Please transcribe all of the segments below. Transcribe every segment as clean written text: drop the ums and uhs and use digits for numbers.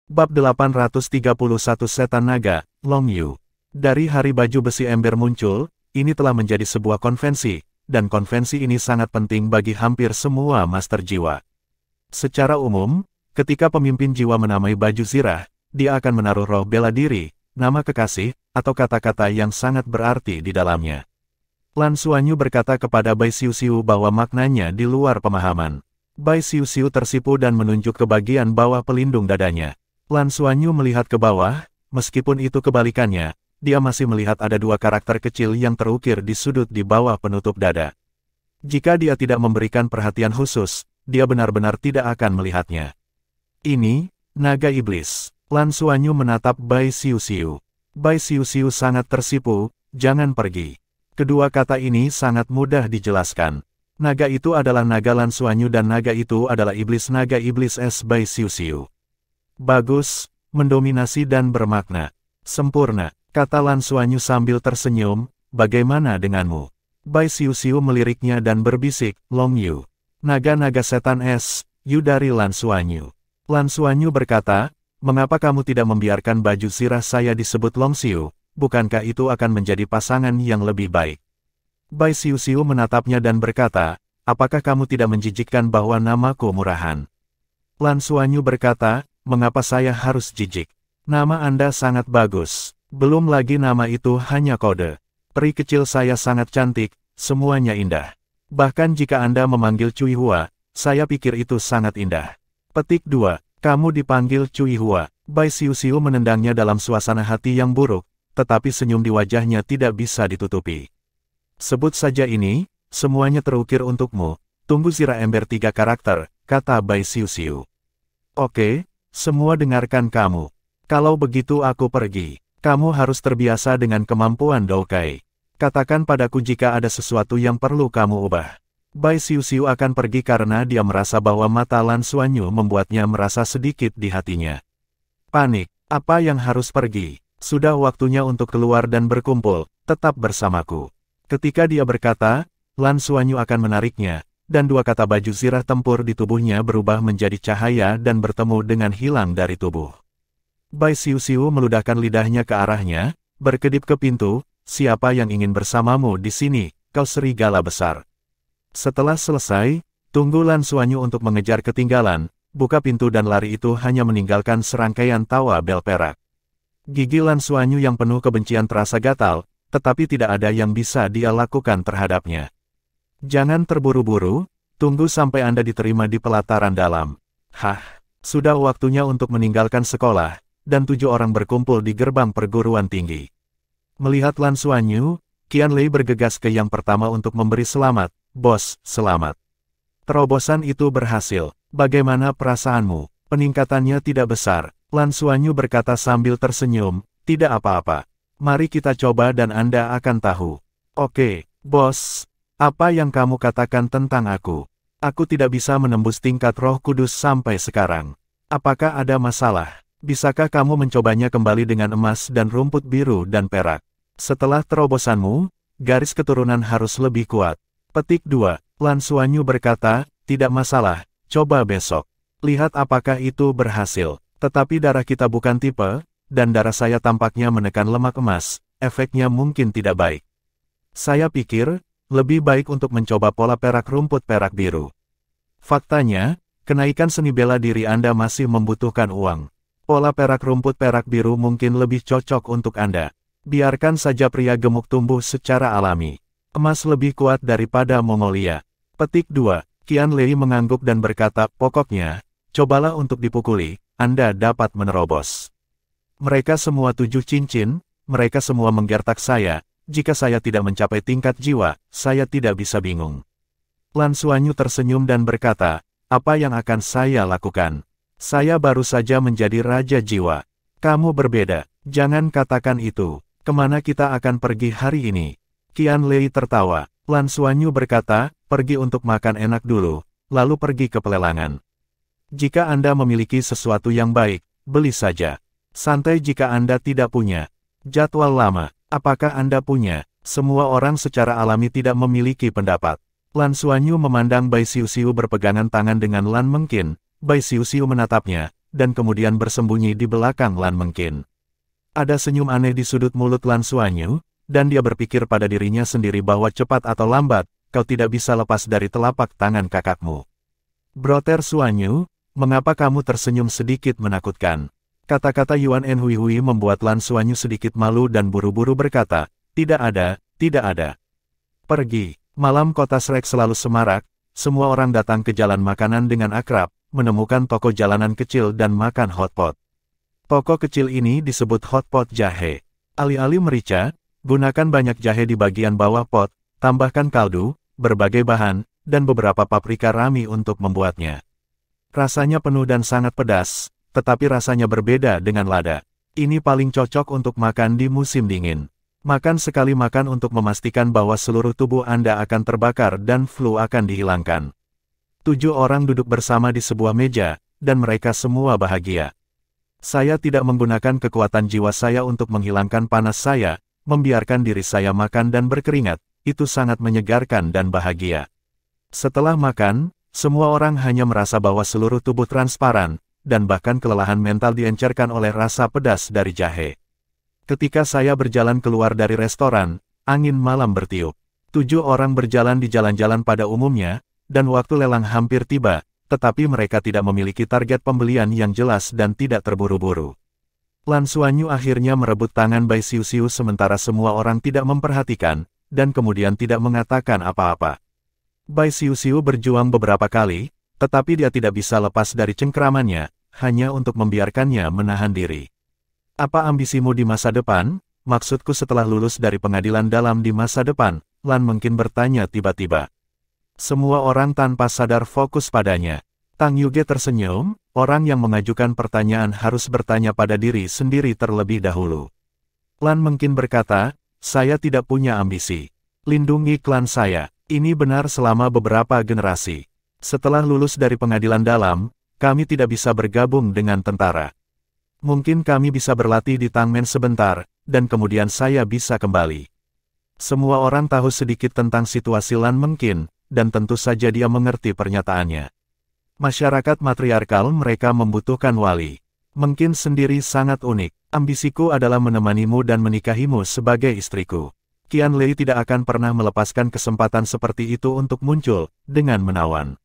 Bab 831 Setan Naga, Long Yu. Dari hari baju besi ember muncul, ini telah menjadi sebuah konvensi, dan konvensi ini sangat penting bagi hampir semua master jiwa. Secara umum, ketika pemimpin jiwa menamai baju zirah, dia akan menaruh roh bela diri, nama kekasih, atau kata-kata yang sangat berarti di dalamnya. Lan Xuanyu berkata kepada Bai Xiuxiu bahwa maknanya di luar pemahaman. Bai Xiuxiu tersipu dan menunjuk ke bagian bawah pelindung dadanya. Lan Xuanyu melihat ke bawah, meskipun itu kebalikannya, dia masih melihat ada dua karakter kecil yang terukir di sudut di bawah penutup dada. Jika dia tidak memberikan perhatian khusus, dia benar-benar tidak akan melihatnya. Ini, naga iblis. Lan Xuanyu menatap Bai Xiuxiu. Bai Xiuxiu sangat tersipu, jangan pergi. Kedua kata ini sangat mudah dijelaskan. Naga itu adalah naga Lan Xuanyu dan naga itu adalah iblis naga iblis es Bai Xiuxiu. Bagus, mendominasi dan bermakna. Sempurna, kata Lan Xuanyu sambil tersenyum, bagaimana denganmu? Bai Xiuxiu meliriknya dan berbisik, Long Yu. Naga-naga setan es, Yu dari Lan Xuanyu. Lan Xuanyu berkata, mengapa kamu tidak membiarkan baju zirah saya disebut Long Xiu, bukankah itu akan menjadi pasangan yang lebih baik? Bai Xiuxiu menatapnya dan berkata, apakah kamu tidak menjijikkan bahwa namaku murahan? Lan Xuanyu berkata, mengapa saya harus jijik? Nama Anda sangat bagus. Belum lagi nama itu hanya kode. Peri kecil saya sangat cantik, semuanya indah. Bahkan jika Anda memanggil Cui Hua, saya pikir itu sangat indah. Petik 2. Kamu dipanggil Cui Hua. Bai Xiuxiu menendangnya dalam suasana hati yang buruk, tetapi senyum di wajahnya tidak bisa ditutupi. Sebut saja ini, semuanya terukir untukmu. Tunggu zirah ember 3 karakter, kata Bai Xiuxiu. Oke. Semua dengarkan kamu. Kalau begitu aku pergi. Kamu harus terbiasa dengan kemampuan Doukai. Katakan padaku jika ada sesuatu yang perlu kamu ubah. Bai Xiuxiu akan pergi karena dia merasa bahwa mata Lan Xuanyu membuatnya merasa sedikit di hatinya. Panik. Apa yang harus pergi? Sudah waktunya untuk keluar dan berkumpul, tetap bersamaku. Ketika dia berkata, Lan Xuanyu akan menariknya, dan dua kata baju zirah tempur di tubuhnya berubah menjadi cahaya dan bertemu dengan hilang dari tubuh. Bai Xiuxiu meludahkan lidahnya ke arahnya, berkedip ke pintu, siapa yang ingin bersamamu di sini, kau serigala besar. Setelah selesai, tunggu Lan Xuanyu untuk mengejar ketinggalan, buka pintu dan lari itu hanya meninggalkan serangkaian tawa bel perak. Gigi Lan Xuanyu yang penuh kebencian terasa gatal, tetapi tidak ada yang bisa dia lakukan terhadapnya. Jangan terburu-buru, tunggu sampai Anda diterima di pelataran dalam. Hah, sudah waktunya untuk meninggalkan sekolah, dan 7 orang berkumpul di gerbang perguruan tinggi. Melihat Lan Xuanyu, Qianlei bergegas ke yang pertama untuk memberi selamat, bos, selamat. Terobosan itu berhasil, bagaimana perasaanmu? Peningkatannya tidak besar, Lan Xuanyu berkata sambil tersenyum, tidak apa-apa. Mari kita coba dan Anda akan tahu. Oke, bos. Apa yang kamu katakan tentang aku? Aku tidak bisa menembus tingkat Roh Kudus sampai sekarang. Apakah ada masalah? Bisakah kamu mencobanya kembali dengan emas dan rumput biru dan perak? Setelah terobosanmu, garis keturunan harus lebih kuat. Petik 2. Lan Xuanyu berkata, tidak masalah, coba besok. Lihat apakah itu berhasil. Tetapi darah kita bukan tipe, dan darah saya tampaknya menekan lemak emas, efeknya mungkin tidak baik. Saya pikir, lebih baik untuk mencoba pola perak rumput perak biru. Faktanya, kenaikan seni bela diri Anda masih membutuhkan uang. Pola perak rumput perak biru mungkin lebih cocok untuk Anda. Biarkan saja pria gemuk tumbuh secara alami. Emas lebih kuat daripada Mongolia. Petik 2. Qianlei mengangguk dan berkata, pokoknya, cobalah untuk dipukuli, Anda dapat menerobos. Mereka semua 7 cincin, mereka semua menggertak saya. Jika saya tidak mencapai tingkat jiwa, saya tidak bisa bingung. Lan Xuanyu tersenyum dan berkata, apa yang akan saya lakukan? Saya baru saja menjadi raja jiwa. Kamu berbeda, jangan katakan itu. Kemana kita akan pergi hari ini? Qianlei tertawa. Lan Xuanyu berkata, pergi untuk makan enak dulu, lalu pergi ke pelelangan. Jika Anda memiliki sesuatu yang baik, beli saja. Santai jika Anda tidak punya. Jadwal lama. Apakah Anda punya? Semua orang secara alami tidak memiliki pendapat. Lan Xuanyu memandang Bai Xiuxiu berpegangan tangan dengan Lan Mengqin. Bai Xiuxiu menatapnya, dan kemudian bersembunyi di belakang Lan Mengkin. Ada senyum aneh di sudut mulut Lan Xuanyu, dan dia berpikir pada dirinya sendiri bahwa cepat atau lambat, kau tidak bisa lepas dari telapak tangan kakakmu. Brother Xuanyu, mengapa kamu tersenyum sedikit menakutkan? Kata-kata Yuan Enhui membuat Lan Xuanyu sedikit malu dan buru-buru berkata, tidak ada, tidak ada. Pergi. Malam kota Shrek selalu semarak, semua orang datang ke jalan makanan dengan akrab, menemukan toko jalanan kecil dan makan hotpot. Toko kecil ini disebut hotpot jahe. Alih-alih merica, gunakan banyak jahe di bagian bawah pot, tambahkan kaldu, berbagai bahan, dan beberapa paprika rami untuk membuatnya. Rasanya penuh dan sangat pedas, tetapi rasanya berbeda dengan lada. Ini paling cocok untuk makan di musim dingin. Makan sekali makan untuk memastikan bahwa seluruh tubuh Anda akan terbakar dan flu akan dihilangkan. 7 orang duduk bersama di sebuah meja, dan mereka semua bahagia. Saya tidak menggunakan kekuatan jiwa saya untuk menghilangkan panas saya, membiarkan diri saya makan dan berkeringat, itu sangat menyegarkan dan bahagia. Setelah makan, semua orang hanya merasa bahwa seluruh tubuh transparan, dan bahkan kelelahan mental diencerkan oleh rasa pedas dari jahe. Ketika saya berjalan keluar dari restoran, angin malam bertiup. 7 orang berjalan di jalan-jalan pada umumnya, dan waktu lelang hampir tiba, tetapi mereka tidak memiliki target pembelian yang jelas dan tidak terburu-buru. Lan Xuanyu akhirnya merebut tangan Bai Xiuxiu sementara semua orang tidak memperhatikan, dan kemudian tidak mengatakan apa-apa. Bai Xiuxiu berjuang beberapa kali, tetapi dia tidak bisa lepas dari cengkeramannya, hanya untuk membiarkannya menahan diri. Apa ambisimu di masa depan? Maksudku setelah lulus dari pengadilan dalam di masa depan, Lan Mengkin bertanya tiba-tiba. Semua orang tanpa sadar fokus padanya. Tang Yuge tersenyum, orang yang mengajukan pertanyaan harus bertanya pada diri sendiri terlebih dahulu. Lan Mengkin berkata, saya tidak punya ambisi. Lindungi klan saya. Ini benar selama beberapa generasi. Setelah lulus dari pengadilan dalam, kami tidak bisa bergabung dengan tentara. Mungkin kami bisa berlatih di Tangmen sebentar, dan kemudian saya bisa kembali. Semua orang tahu sedikit tentang situasi Lan Mengkin, dan tentu saja dia mengerti pernyataannya. Masyarakat matriarkal mereka membutuhkan wali. Mengkin sendiri sangat unik. Ambisiku adalah menemanimu dan menikahimu sebagai istriku. Qian Lei tidak akan pernah melepaskan kesempatan seperti itu untuk muncul, dengan menawan.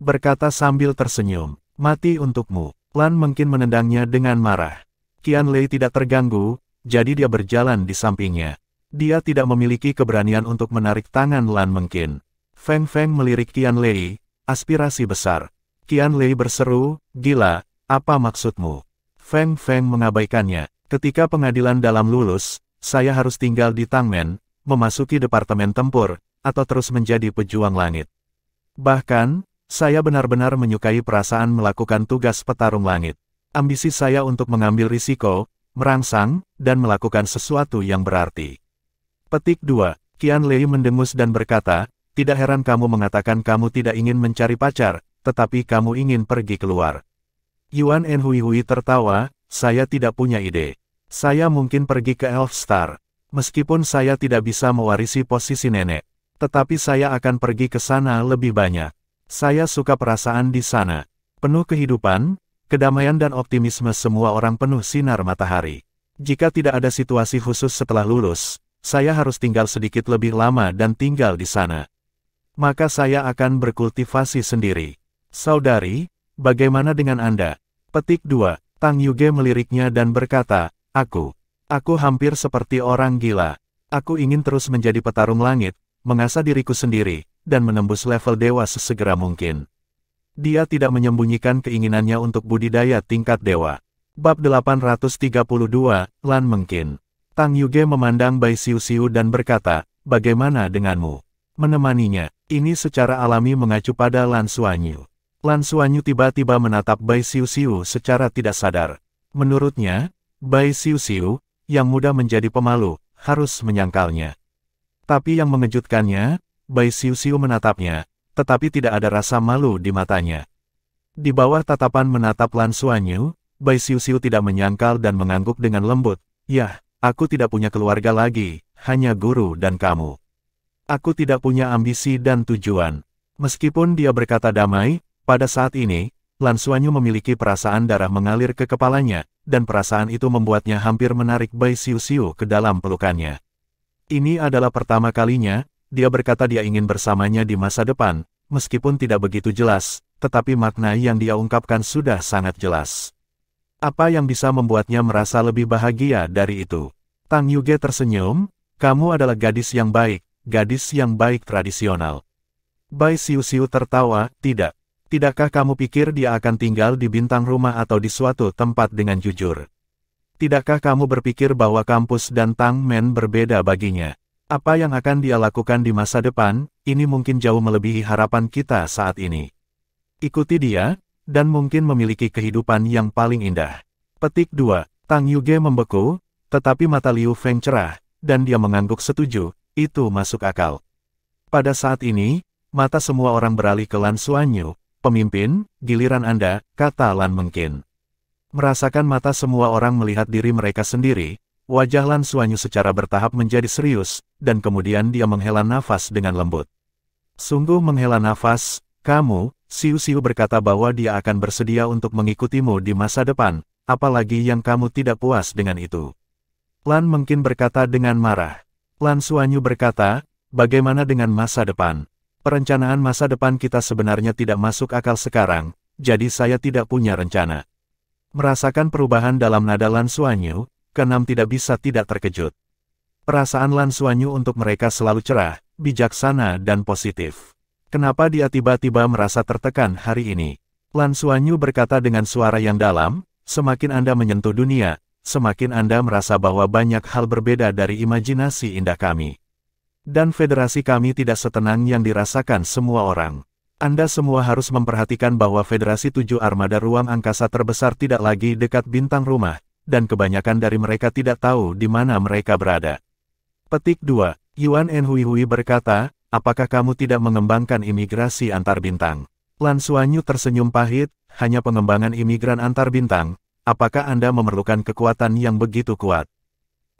Berkata sambil tersenyum, mati untukmu. Lan Mengkin menendangnya dengan marah. Qian Lei tidak terganggu, jadi dia berjalan di sampingnya. Dia tidak memiliki keberanian untuk menarik tangan Lan Mengkin. Feng Feng melirik Qian Lei, aspirasi besar. Qian Lei berseru, gila, apa maksudmu? Feng Feng mengabaikannya. Ketika pengadilan dalam lulus, saya harus tinggal di Tangmen, memasuki departemen tempur, atau terus menjadi pejuang langit. Bahkan, saya benar-benar menyukai perasaan melakukan tugas petarung langit. Ambisi saya untuk mengambil risiko, merangsang, dan melakukan sesuatu yang berarti. Petik 2. Qian Lei mendengus dan berkata, tidak heran kamu mengatakan kamu tidak ingin mencari pacar, tetapi kamu ingin pergi keluar. Yuan Enhui tertawa, saya tidak punya ide. Saya mungkin pergi ke Elf Star. Meskipun saya tidak bisa mewarisi posisi nenek, tetapi saya akan pergi ke sana lebih banyak. Saya suka perasaan di sana. Penuh kehidupan, kedamaian dan optimisme semua orang penuh sinar matahari. Jika tidak ada situasi khusus setelah lulus, saya harus tinggal sedikit lebih lama dan tinggal di sana. Maka saya akan berkultivasi sendiri. Saudari, bagaimana dengan Anda? Petik 2. Tang Yuge meliriknya dan berkata, Aku hampir seperti orang gila. Aku ingin terus menjadi petarung langit, mengasah diriku sendiri, dan menembus level dewa sesegera mungkin. Dia tidak menyembunyikan keinginannya untuk budidaya tingkat dewa. Bab 832, Lan Mengkin. Tang Yuge memandang Bai Xiuxiu dan berkata, bagaimana denganmu? Menemaninya, ini secara alami mengacu pada Lan Xuanyu. Lan Xuanyu tiba-tiba menatap Bai Xiuxiu secara tidak sadar. Menurutnya, Bai Xiuxiu, yang mudah menjadi pemalu, harus menyangkalnya. Tapi yang mengejutkannya, Bai Xiuxiu menatapnya, tetapi tidak ada rasa malu di matanya. Di bawah tatapan menatap Lan Xuanyu, Bai Xiuxiu tidak menyangkal dan mengangguk dengan lembut. Yah, aku tidak punya keluarga lagi, hanya guru dan kamu. Aku tidak punya ambisi dan tujuan. Meskipun dia berkata damai, pada saat ini, Lan Xuanyu memiliki perasaan darah mengalir ke kepalanya, dan perasaan itu membuatnya hampir menarik Bai Xiuxiu ke dalam pelukannya. Ini adalah pertama kalinya, dia berkata dia ingin bersamanya di masa depan, meskipun tidak begitu jelas, tetapi makna yang dia ungkapkan sudah sangat jelas. Apa yang bisa membuatnya merasa lebih bahagia dari itu? Tang Yuge tersenyum, kamu adalah gadis yang baik tradisional. Bai Xiuxiu tertawa, tidak. Tidakkah kamu pikir dia akan tinggal di bintang rumah atau di suatu tempat dengan jujur? Tidakkah kamu berpikir bahwa kampus dan Tang Men berbeda baginya? Apa yang akan dia lakukan di masa depan, ini mungkin jauh melebihi harapan kita saat ini. Ikuti dia, dan mungkin memiliki kehidupan yang paling indah. Petik 2. Tang Yuge membeku, tetapi mata Liu Feng cerah, dan dia mengangguk setuju, itu masuk akal. Pada saat ini, mata semua orang beralih ke Lan Xuanyu. Pemimpin, giliran Anda, kata Lan Mengqin. Merasakan mata semua orang melihat diri mereka sendiri, wajah Lan Xuanyu secara bertahap menjadi serius, dan kemudian dia menghela nafas dengan lembut. Sungguh menghela nafas, kamu, Xiuxiu berkata bahwa dia akan bersedia untuk mengikutimu di masa depan, apalagi yang kamu tidak puas dengan itu. Lan Mengqin berkata dengan marah. Lan Xuanyu berkata, bagaimana dengan masa depan? Perencanaan masa depan kita sebenarnya tidak masuk akal sekarang, jadi saya tidak punya rencana. Merasakan perubahan dalam nada Lan Xuanyu, keenam tidak bisa tidak terkejut. Perasaan Lan Xuanyu untuk mereka selalu cerah, bijaksana dan positif. Kenapa dia tiba-tiba merasa tertekan hari ini? Lan Xuanyu berkata dengan suara yang dalam, semakin Anda menyentuh dunia, semakin Anda merasa bahwa banyak hal berbeda dari imajinasi indah kami. Dan federasi kami tidak setenang yang dirasakan semua orang. Anda semua harus memperhatikan bahwa Federasi 7 armada ruang angkasa terbesar tidak lagi dekat bintang rumah, dan kebanyakan dari mereka tidak tahu di mana mereka berada. Petik 2. Yuan Enhui berkata, apakah kamu tidak mengembangkan imigrasi antar bintang? Lan Xuanyu tersenyum pahit, hanya pengembangan imigran antar bintang, apakah Anda memerlukan kekuatan yang begitu kuat?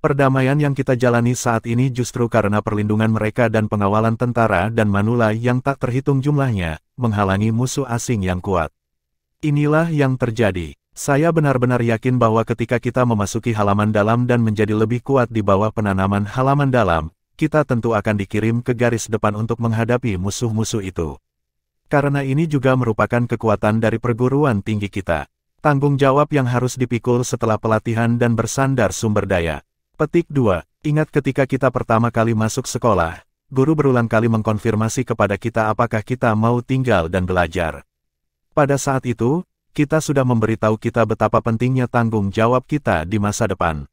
Perdamaian yang kita jalani saat ini justru karena perlindungan mereka dan pengawalan tentara dan manula yang tak terhitung jumlahnya, menghalangi musuh asing yang kuat. Inilah yang terjadi. Saya benar-benar yakin bahwa ketika kita memasuki halaman dalam dan menjadi lebih kuat di bawah penanaman halaman dalam, kita tentu akan dikirim ke garis depan untuk menghadapi musuh-musuh itu. Karena ini juga merupakan kekuatan dari perguruan tinggi kita. Tanggung jawab yang harus dipikul setelah pelatihan dan bersandar sumber daya. Petik 2. Ingat ketika kita pertama kali masuk sekolah, guru berulang kali mengkonfirmasi kepada kita apakah kita mau tinggal dan belajar. Pada saat itu, kita sudah memberitahu kita betapa pentingnya tanggung jawab kita di masa depan.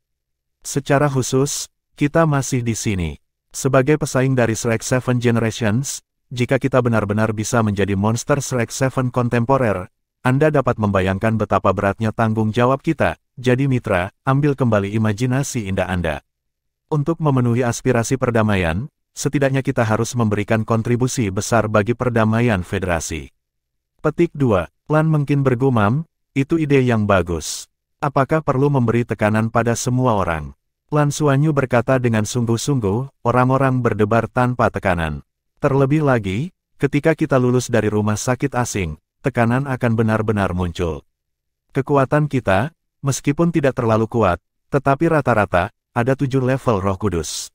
Secara khusus, kita masih di sini. Sebagai pesaing dari Shrek 7 Generations, jika kita benar-benar bisa menjadi monster Shrek 7 kontemporer, Anda dapat membayangkan betapa beratnya tanggung jawab kita. Jadi mitra, ambil kembali imajinasi indah Anda. Untuk memenuhi aspirasi perdamaian, setidaknya kita harus memberikan kontribusi besar bagi perdamaian federasi. Petik 2. Lan Mengqin bergumam, itu ide yang bagus. Apakah perlu memberi tekanan pada semua orang? Lan Xuanyu berkata dengan sungguh-sungguh, orang-orang berdebar tanpa tekanan. Terlebih lagi, ketika kita lulus dari rumah sakit asing, tekanan akan benar-benar muncul. Kekuatan kita, meskipun tidak terlalu kuat, tetapi rata-rata, ada 7 level Roh Kudus.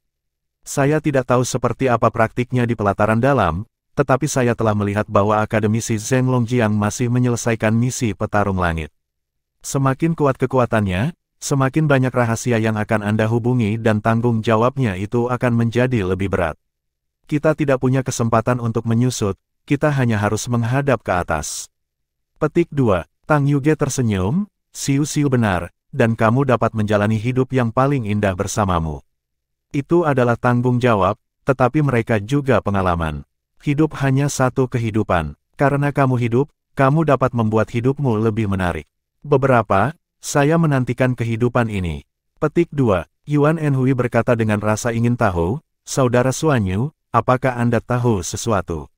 Saya tidak tahu seperti apa praktiknya di pelataran dalam, tetapi saya telah melihat bahwa akademisi Zheng Longjiang masih menyelesaikan misi petarung langit. Semakin kuat kekuatannya, semakin banyak rahasia yang akan Anda hubungi dan tanggung jawabnya itu akan menjadi lebih berat. Kita tidak punya kesempatan untuk menyusut, kita hanya harus menghadap ke atas. Petik 2. Tang Yuge tersenyum, Xiuxiu benar, dan kamu dapat menjalani hidup yang paling indah bersamamu. Itu adalah tanggung jawab, tetapi mereka juga pengalaman. Hidup hanya satu kehidupan. Karena kamu hidup, kamu dapat membuat hidupmu lebih menarik. Beberapa, saya menantikan kehidupan ini. Petik 2. Yuan Enhui berkata dengan rasa ingin tahu, Saudara Xuanyu, apakah Anda tahu sesuatu?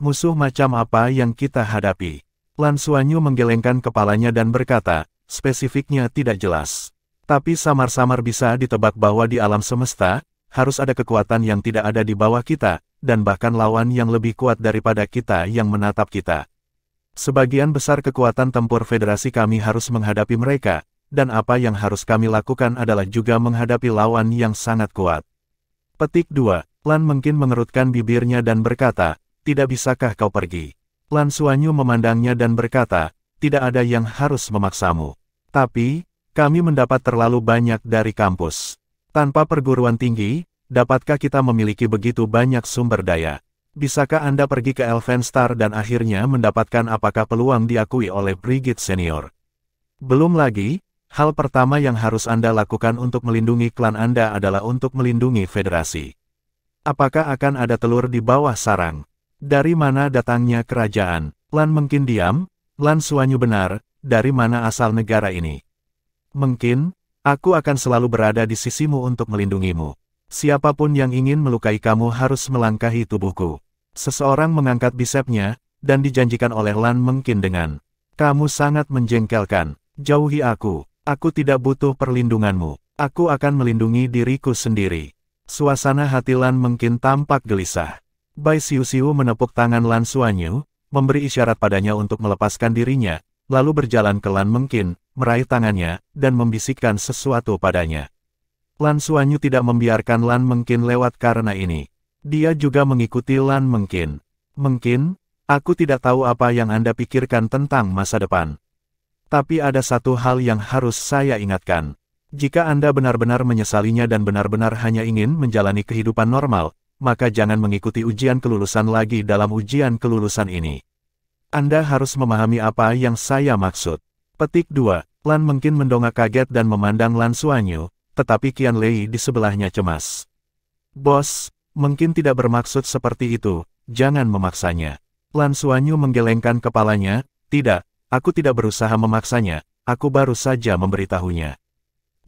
Musuh macam apa yang kita hadapi? Lan Xuanyu menggelengkan kepalanya dan berkata, spesifiknya tidak jelas. Tapi samar-samar bisa ditebak bahwa di alam semesta, harus ada kekuatan yang tidak ada di bawah kita, dan bahkan lawan yang lebih kuat daripada kita yang menatap kita. Sebagian besar kekuatan tempur federasi kami harus menghadapi mereka, dan apa yang harus kami lakukan adalah juga menghadapi lawan yang sangat kuat. Petik 2. Lan Mengkin mengerutkan bibirnya dan berkata, tidak bisakah kau pergi? Lan Xuanyu memandangnya dan berkata, tidak ada yang harus memaksamu. Tapi, kami mendapat terlalu banyak dari kampus. Tanpa perguruan tinggi, dapatkah kita memiliki begitu banyak sumber daya? Bisakah Anda pergi ke Elfenstar dan akhirnya mendapatkan apakah peluang diakui oleh Brigit Senior? Belum lagi, hal pertama yang harus Anda lakukan untuk melindungi klan Anda adalah untuk melindungi federasi. Apakah akan ada telur di bawah sarang? Dari mana datangnya kerajaan? Lan Mengkin diam. Lan Xuanyu benar, dari mana asal negara ini? Mungkin, aku akan selalu berada di sisimu untuk melindungimu. Siapapun yang ingin melukai kamu harus melangkahi tubuhku. Seseorang mengangkat bisepnya, dan dijanjikan oleh Lan Mengkin dengan, kamu sangat menjengkelkan, jauhi aku tidak butuh perlindunganmu, aku akan melindungi diriku sendiri. Suasana hati Lan Mengkin tampak gelisah. Bai Xiu menepuk tangan Lan Xuanyu, memberi isyarat padanya untuk melepaskan dirinya, lalu berjalan ke Lan Mengkin, meraih tangannya, dan membisikkan sesuatu padanya. Lan Xuanyu tidak membiarkan Lan Mengkin lewat karena ini. Dia juga mengikuti Lan Mengkin. Mengkin, aku tidak tahu apa yang Anda pikirkan tentang masa depan. Tapi ada satu hal yang harus saya ingatkan. Jika Anda benar-benar menyesalinya dan benar-benar hanya ingin menjalani kehidupan normal, maka jangan mengikuti ujian kelulusan lagi dalam ujian kelulusan ini. Anda harus memahami apa yang saya maksud. Petik 2. Lan Mengkin mendongak kaget dan memandang Lan Xuanyu, tetapi Qian Lei di sebelahnya cemas. Bos, Mengkin tidak bermaksud seperti itu, jangan memaksanya. Lan Xuanyu menggelengkan kepalanya, tidak, aku tidak berusaha memaksanya, aku baru saja memberitahunya.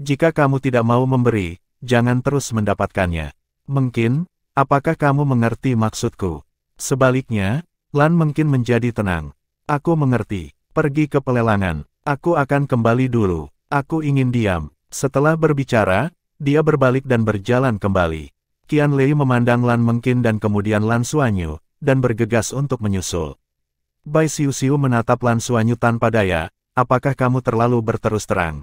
Jika kamu tidak mau memberi, jangan terus mendapatkannya. Mengkin, apakah kamu mengerti maksudku? Sebaliknya, Lan Mengkin menjadi tenang. Aku mengerti, pergi ke pelelangan, aku akan kembali dulu, aku ingin diam. Setelah berbicara, dia berbalik dan berjalan kembali. Qian Lei memandang Lan Mengkin dan kemudian Lan Xuanyu, dan bergegas untuk menyusul. Bai Xiu menatap Lan Xuanyu tanpa daya, apakah kamu terlalu berterus terang?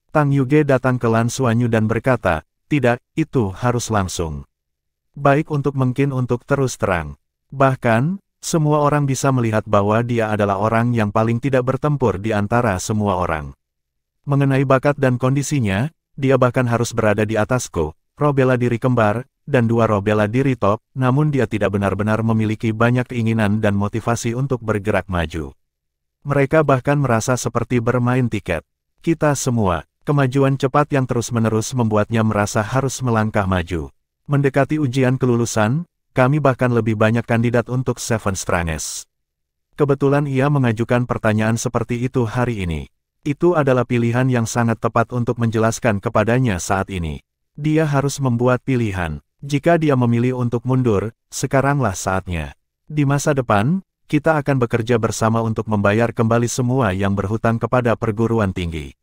Tang Yuge datang ke Lan Xuanyu dan berkata, tidak, itu harus langsung. Baik untuk Mengkin untuk terus terang. Bahkan, semua orang bisa melihat bahwa dia adalah orang yang paling tidak bertempur di antara semua orang. Mengenai bakat dan kondisinya, dia bahkan harus berada di atasku, roh bela diri kembar, dan 2 roh bela diri top, namun dia tidak benar-benar memiliki banyak keinginan dan motivasi untuk bergerak maju. Mereka bahkan merasa seperti bermain tiket. Kita semua, kemajuan cepat yang terus-menerus membuatnya merasa harus melangkah maju. Mendekati ujian kelulusan, kami bahkan lebih banyak kandidat untuk Seven Stranges. Kebetulan ia mengajukan pertanyaan seperti itu hari ini. Itu adalah pilihan yang sangat tepat untuk menjelaskan kepadanya saat ini. Dia harus membuat pilihan. Jika dia memilih untuk mundur, sekaranglah saatnya. Di masa depan, kita akan bekerja bersama untuk membayar kembali semua yang berhutang kepada perguruan tinggi.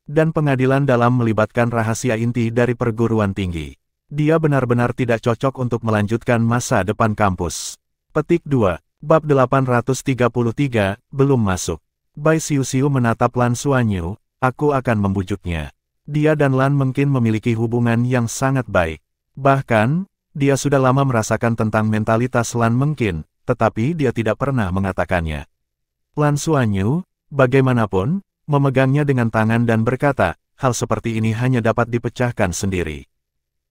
Dan pengadilan dalam melibatkan rahasia inti dari perguruan tinggi. Dia benar-benar tidak cocok untuk melanjutkan masa depan kampus. Petik 2. Bab 833, belum masuk. Bai Xiu menatap Lan Xuanyu, aku akan membujuknya. Dia dan Lan Mengkin memiliki hubungan yang sangat baik. Bahkan, dia sudah lama merasakan tentang mentalitas Lan Mengkin, tetapi dia tidak pernah mengatakannya. Lan Xuanyu, bagaimanapun, memegangnya dengan tangan dan berkata, hal seperti ini hanya dapat dipecahkan sendiri.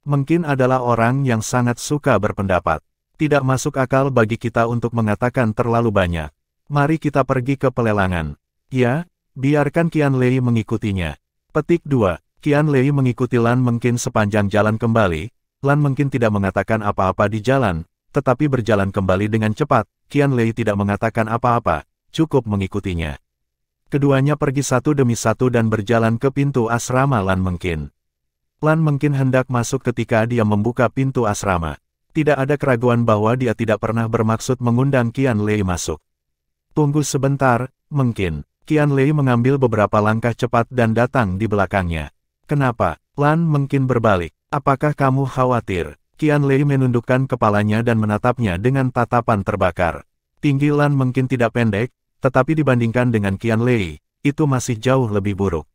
Mengkin adalah orang yang sangat suka berpendapat. Tidak masuk akal bagi kita untuk mengatakan terlalu banyak. Mari kita pergi ke pelelangan. Ya, biarkan Qian Lei mengikutinya. Petik 2. Qian Lei mengikuti Lan Mengkin sepanjang jalan kembali. Lan Mengkin tidak mengatakan apa-apa di jalan, tetapi berjalan kembali dengan cepat. Qian Lei tidak mengatakan apa-apa, cukup mengikutinya. Keduanya pergi satu demi satu dan berjalan ke pintu asrama Lan Mengkin. Lan Mengkin hendak masuk ketika dia membuka pintu asrama. Tidak ada keraguan bahwa dia tidak pernah bermaksud mengundang Qian Lei masuk. Tunggu sebentar, Mengkin. Qian Lei mengambil beberapa langkah cepat dan datang di belakangnya. Kenapa? Lan Mengkin berbalik. Apakah kamu khawatir? Qian Lei menundukkan kepalanya dan menatapnya dengan tatapan terbakar. Tinggi Lan Mengkin tidak pendek, tetapi dibandingkan dengan Qian Lei, itu masih jauh lebih buruk.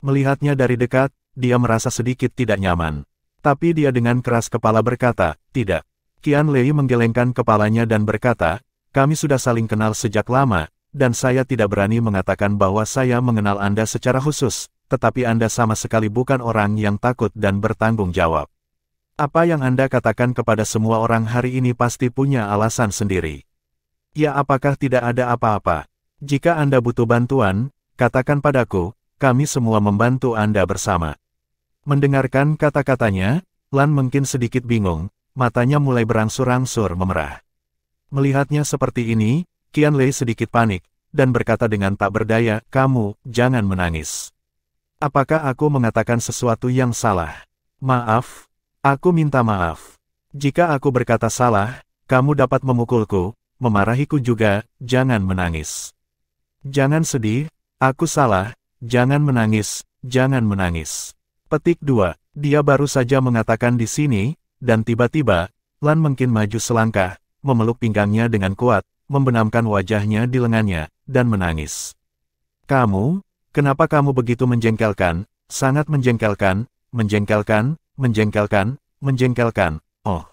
Melihatnya dari dekat, dia merasa sedikit tidak nyaman. Tapi dia dengan keras kepala berkata, tidak. Qian Lei menggelengkan kepalanya dan berkata, kami sudah saling kenal sejak lama, dan saya tidak berani mengatakan bahwa saya mengenal Anda secara khusus, tetapi Anda sama sekali bukan orang yang takut dan bertanggung jawab. Apa yang Anda katakan kepada semua orang hari ini pasti punya alasan sendiri. Ya, apakah tidak ada apa-apa? Jika Anda butuh bantuan, katakan padaku, kami semua membantu Anda bersama. Mendengarkan kata-katanya, Lan mungkin sedikit bingung, matanya mulai berangsur-angsur memerah. Melihatnya seperti ini, Qian Lei sedikit panik, dan berkata dengan tak berdaya, kamu, jangan menangis. Apakah aku mengatakan sesuatu yang salah? Maaf, aku minta maaf. Jika aku berkata salah, kamu dapat memukulku, memarahiku juga, jangan menangis. Jangan sedih, aku salah, jangan menangis, jangan menangis. Petik 2. Dia baru saja mengatakan di sini, dan tiba-tiba, Lan mungkin maju selangkah, memeluk pinggangnya dengan kuat, membenamkan wajahnya di lengannya, dan menangis. Kamu, kenapa kamu begitu menjengkelkan, sangat menjengkelkan, menjengkelkan, menjengkelkan, menjengkelkan, oh.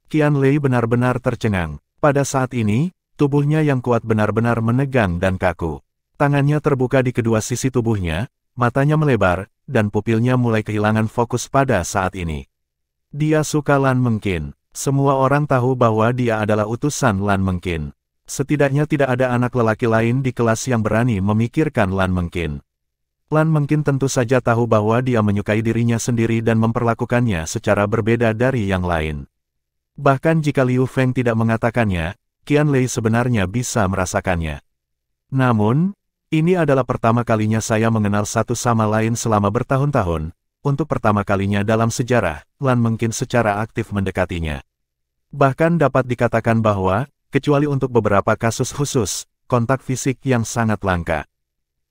Qian Lei benar-benar tercengang. Pada saat ini, tubuhnya yang kuat benar-benar menegang dan kaku. Tangannya terbuka di kedua sisi tubuhnya, matanya melebar, dan pupilnya mulai kehilangan fokus pada saat ini. Dia suka Lan Mengqin. Semua orang tahu bahwa dia adalah utusan Lan Mengqin. Setidaknya tidak ada anak lelaki lain di kelas yang berani memikirkan Lan Mengqin. Lan Mengqin tentu saja tahu bahwa dia menyukai dirinya sendiri dan memperlakukannya secara berbeda dari yang lain. Bahkan jika Liu Feng tidak mengatakannya, Qian Lei sebenarnya bisa merasakannya. Namun, ini adalah pertama kalinya saya mengenal satu sama lain selama bertahun-tahun. Untuk pertama kalinya dalam sejarah, Lan Mengqin secara aktif mendekatinya. Bahkan dapat dikatakan bahwa, kecuali untuk beberapa kasus khusus, kontak fisik yang sangat langka.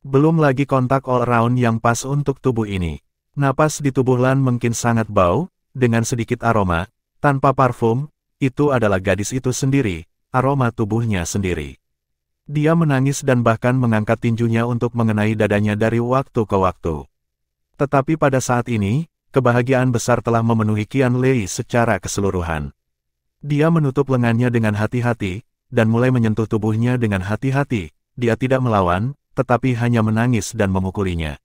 Belum lagi kontak all-round yang pas untuk tubuh ini. Napas di tubuh Lan Mengqin sangat bau, dengan sedikit aroma, tanpa parfum, itu adalah gadis itu sendiri, aroma tubuhnya sendiri. Dia menangis dan bahkan mengangkat tinjunya untuk mengenai dadanya dari waktu ke waktu. Tetapi pada saat ini, kebahagiaan besar telah memenuhi Qian Lei secara keseluruhan. Dia menutup lengannya dengan hati-hati, dan mulai menyentuh tubuhnya dengan hati-hati. Dia tidak melawan, tetapi hanya menangis dan memukulinya.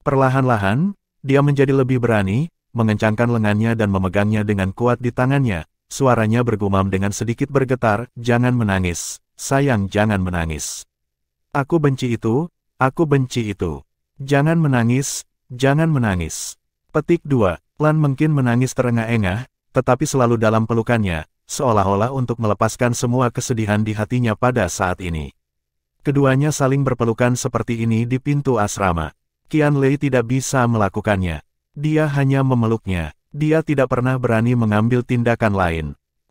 Perlahan-lahan, dia menjadi lebih berani, mengencangkan lengannya dan memegangnya dengan kuat di tangannya. Suaranya bergumam dengan sedikit bergetar, jangan menangis. Sayang, jangan menangis. Aku benci itu, aku benci itu. Jangan menangis, jangan menangis. Petik 2. Lan Mengqin menangis terengah-engah, tetapi selalu dalam pelukannya, seolah-olah untuk melepaskan semua kesedihan di hatinya pada saat ini. Keduanya saling berpelukan seperti ini di pintu asrama. Qian Lei tidak bisa melakukannya. Dia hanya memeluknya. Dia tidak pernah berani mengambil tindakan lain.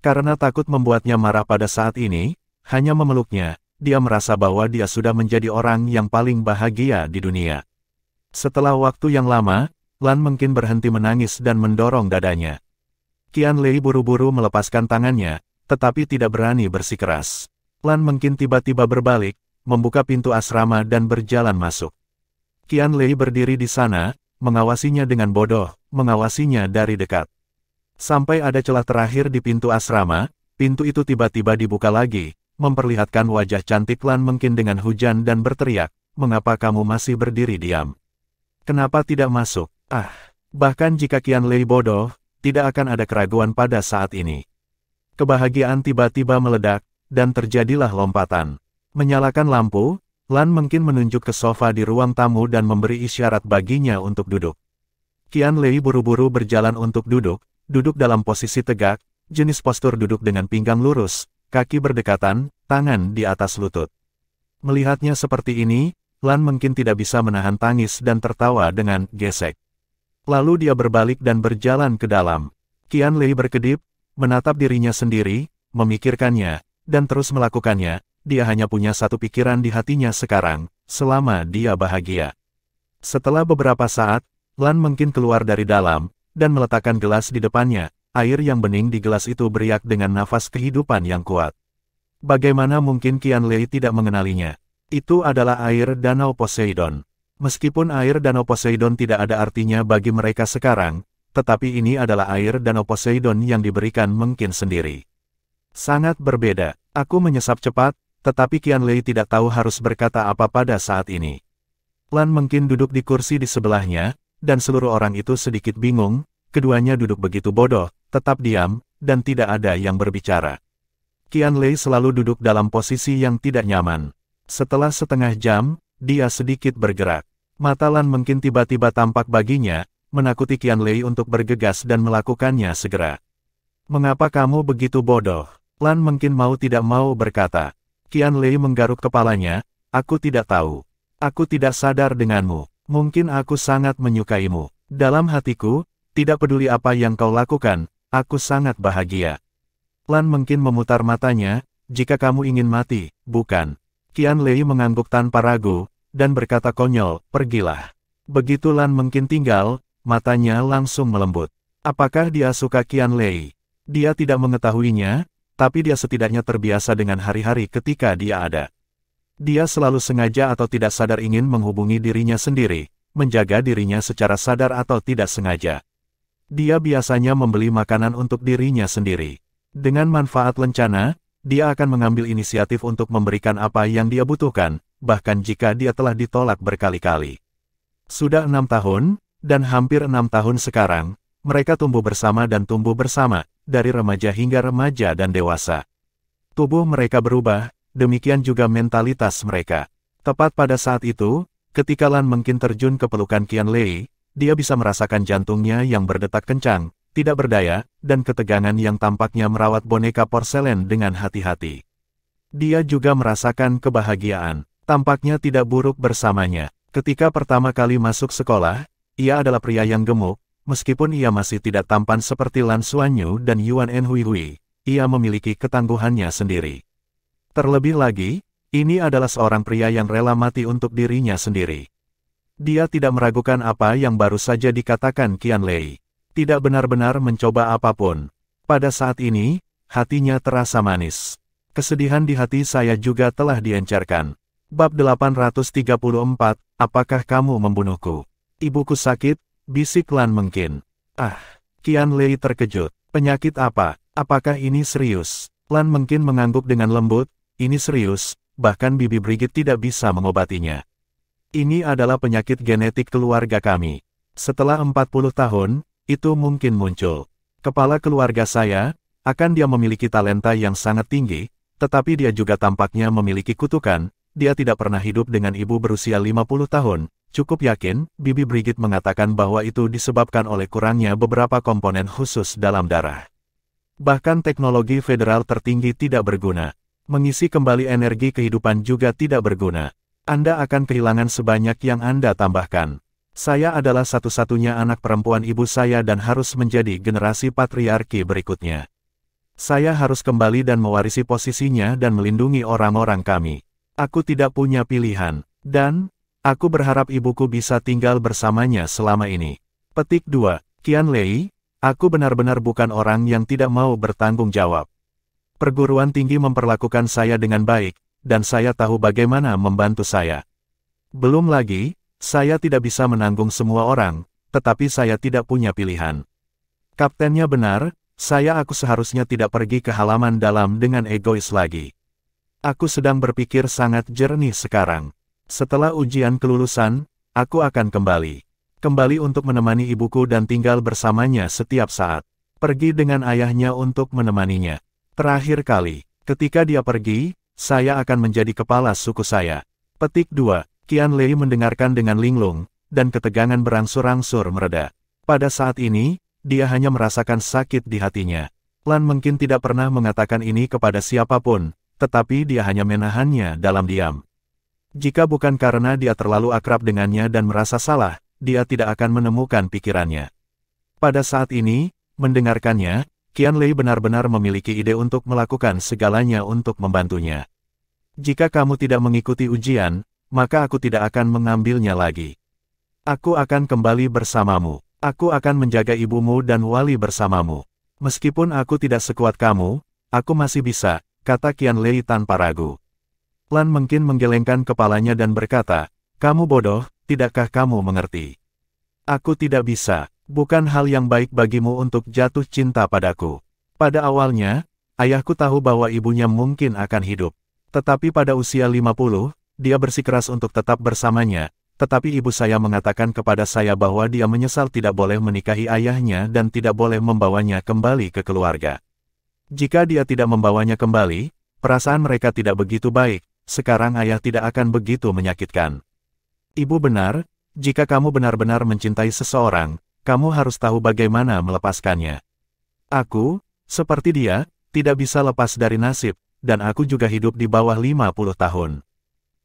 Karena takut membuatnya marah pada saat ini, hanya memeluknya, dia merasa bahwa dia sudah menjadi orang yang paling bahagia di dunia. Setelah waktu yang lama, Lan Mengqin berhenti menangis dan mendorong dadanya. Qian Lei buru-buru melepaskan tangannya, tetapi tidak berani bersikeras. Lan Mengqin tiba-tiba berbalik, membuka pintu asrama dan berjalan masuk. Qian Lei berdiri di sana, mengawasinya dengan bodoh, mengawasinya dari dekat. Sampai ada celah terakhir di pintu asrama, pintu itu tiba-tiba dibuka lagi, memperlihatkan wajah cantik Lan Mengqin dengan hujan dan berteriak, mengapa kamu masih berdiri diam? Kenapa tidak masuk? Ah, bahkan jika Qian Lei bodoh, tidak akan ada keraguan pada saat ini. Kebahagiaan tiba-tiba meledak, dan terjadilah lompatan. Menyalakan lampu, Lan Mengqin menunjuk ke sofa di ruang tamu dan memberi isyarat baginya untuk duduk. Qian Lei buru-buru berjalan untuk duduk dalam posisi tegak, jenis postur duduk dengan pinggang lurus, kaki berdekatan, tangan di atas lutut. Melihatnya seperti ini, Lan Mengqin tidak bisa menahan tangis dan tertawa dengan gesek. Lalu dia berbalik dan berjalan ke dalam. Qian Lei berkedip, menatap dirinya sendiri, memikirkannya, dan terus melakukannya. Dia hanya punya satu pikiran di hatinya sekarang, selama dia bahagia. Setelah beberapa saat, Lan Mengqin keluar dari dalam, dan meletakkan gelas di depannya. Air yang bening di gelas itu beriak dengan nafas kehidupan yang kuat. Bagaimana mungkin Qianlei tidak mengenalinya? Itu adalah air Danau Poseidon. Meskipun air Danau Poseidon tidak ada artinya bagi mereka sekarang, tetapi ini adalah air Danau Poseidon yang diberikan Mengkin sendiri. Sangat berbeda. Aku menyesap cepat, tetapi Qianlei tidak tahu harus berkata apa pada saat ini. Lan Mengkin duduk di kursi di sebelahnya, dan seluruh orang itu sedikit bingung, keduanya duduk begitu bodoh, tetap diam, dan tidak ada yang berbicara. Qianlei selalu duduk dalam posisi yang tidak nyaman. Setelah setengah jam, dia sedikit bergerak. Mata Lan Mengkin tiba-tiba tampak baginya, menakuti Qianlei untuk bergegas dan melakukannya segera. Mengapa kamu begitu bodoh? Lan Mengkin mau tidak mau berkata. Qianlei menggaruk kepalanya, aku tidak tahu. Aku tidak sadar denganmu. Mungkin aku sangat menyukaimu. Dalam hatiku, tidak peduli apa yang kau lakukan, aku sangat bahagia. Lan Mengkin memutar matanya, jika kamu ingin mati, bukan. Qianlei mengangguk tanpa ragu, dan berkata konyol, pergilah. Begitu Lan Mengkin tinggal, matanya langsung melembut. Apakah dia suka Qianlei? Dia tidak mengetahuinya, tapi dia setidaknya terbiasa dengan hari-hari ketika dia ada. Dia selalu sengaja atau tidak sadar ingin menghubungi dirinya sendiri, menjaga dirinya secara sadar atau tidak sengaja. Dia biasanya membeli makanan untuk dirinya sendiri. Dengan manfaat lencana, dia akan mengambil inisiatif untuk memberikan apa yang dia butuhkan, bahkan jika dia telah ditolak berkali-kali. Sudah 6 tahun, dan hampir 6 tahun sekarang, mereka tumbuh bersama dan tumbuh bersama, dari remaja hingga remaja dan dewasa. Tubuh mereka berubah, demikian juga mentalitas mereka. Tepat pada saat itu, ketika Lan Mengkin terjun ke pelukan Qianlei, dia bisa merasakan jantungnya yang berdetak kencang, tidak berdaya, dan ketegangan yang tampaknya merawat boneka porselen dengan hati-hati. Dia juga merasakan kebahagiaan, tampaknya tidak buruk bersamanya. Ketika pertama kali masuk sekolah, ia adalah pria yang gemuk, meskipun ia masih tidak tampan seperti Lan Xuanyu dan Yuan Enhui, ia memiliki ketangguhannya sendiri. Terlebih lagi, ini adalah seorang pria yang rela mati untuk dirinya sendiri. Dia tidak meragukan apa yang baru saja dikatakan Qianlei. Tidak benar-benar mencoba apapun. Pada saat ini, hatinya terasa manis. Kesedihan di hati saya juga telah diencerkan. Bab 834, apakah kamu membunuhku? Ibuku sakit, bisik Lan Mengkin. Ah, Qianlei terkejut. Penyakit apa? Apakah ini serius? Lan Mengkin mengangguk dengan lembut, ini serius, bahkan Bibi Brigit tidak bisa mengobatinya. Ini adalah penyakit genetik keluarga kami. Setelah 40 tahun, itu mungkin muncul. Kepala keluarga saya, akan dia memiliki talenta yang sangat tinggi, tetapi dia juga tampaknya memiliki kutukan, dia tidak pernah hidup dengan ibu berusia 50 tahun, cukup yakin, Bibi Brigit mengatakan bahwa itu disebabkan oleh kurangnya beberapa komponen khusus dalam darah. Bahkan teknologi federal tertinggi tidak berguna. Mengisi kembali energi kehidupan juga tidak berguna. Anda akan kehilangan sebanyak yang Anda tambahkan. Saya adalah satu-satunya anak perempuan ibu saya dan harus menjadi generasi patriarki berikutnya. Saya harus kembali dan mewarisi posisinya dan melindungi orang-orang kami. Aku tidak punya pilihan, dan aku berharap ibuku bisa tinggal bersamanya selama ini. Petik 2. Qianlei, aku benar-benar bukan orang yang tidak mau bertanggung jawab. Perguruan tinggi memperlakukan saya dengan baik, dan saya tahu bagaimana membantu saya. Belum lagi, saya tidak bisa menanggung semua orang, tetapi saya tidak punya pilihan. Kaptennya benar, aku seharusnya tidak pergi ke halaman dalam dengan egois lagi. Aku sedang berpikir sangat jernih sekarang. Setelah ujian kelulusan, aku akan kembali. Kembali untuk menemani ibuku dan tinggal bersamanya setiap saat. Pergi dengan ayahnya untuk menemaninya. Terakhir kali, ketika dia pergi, saya akan menjadi kepala suku saya. Petik 2. Qianlei mendengarkan dengan linglung, dan ketegangan berangsur-angsur mereda. Pada saat ini, dia hanya merasakan sakit di hatinya. Lan Mengkin tidak pernah mengatakan ini kepada siapapun, tetapi dia hanya menahannya dalam diam. Jika bukan karena dia terlalu akrab dengannya dan merasa salah, dia tidak akan menemukan pikirannya. Pada saat ini, mendengarkannya, Qianlei benar-benar memiliki ide untuk melakukan segalanya untuk membantunya. Jika kamu tidak mengikuti ujian, maka aku tidak akan mengambilnya lagi. Aku akan kembali bersamamu. Aku akan menjaga ibumu dan Wali bersamamu. Meskipun aku tidak sekuat kamu, aku masih bisa, kata Qian Lei tanpa ragu. Lan Mengqin menggelengkan kepalanya dan berkata, kamu bodoh, tidakkah kamu mengerti? Aku tidak bisa, bukan hal yang baik bagimu untuk jatuh cinta padaku. Pada awalnya, ayahku tahu bahwa ibunya mungkin akan hidup. Tetapi pada usia 50, dia bersikeras untuk tetap bersamanya. Tetapi ibu saya mengatakan kepada saya bahwa dia menyesal tidak boleh menikahi ayahnya dan tidak boleh membawanya kembali ke keluarga. Jika dia tidak membawanya kembali, perasaan mereka tidak begitu baik, sekarang ayah tidak akan begitu menyakitkan. Ibu benar, jika kamu benar-benar mencintai seseorang, kamu harus tahu bagaimana melepaskannya. Aku, seperti dia, tidak bisa lepas dari nasib, dan aku juga hidup di bawah 50 tahun.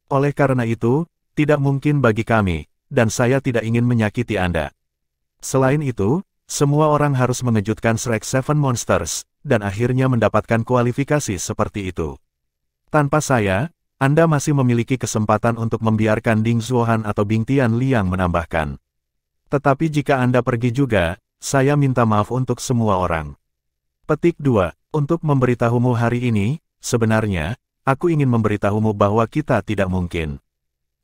Oleh karena itu, tidak mungkin bagi kami, dan saya tidak ingin menyakiti Anda. Selain itu, semua orang harus mengejutkan Shrek Seven Monsters, dan akhirnya mendapatkan kualifikasi seperti itu. Tanpa saya, Anda masih memiliki kesempatan untuk membiarkan Ding Zuohan atau Bing Tianliang menambahkan. Tetapi jika Anda pergi juga, saya minta maaf untuk semua orang. Petik 2. Untuk memberitahumu hari ini, sebenarnya, aku ingin memberitahumu bahwa kita tidak mungkin.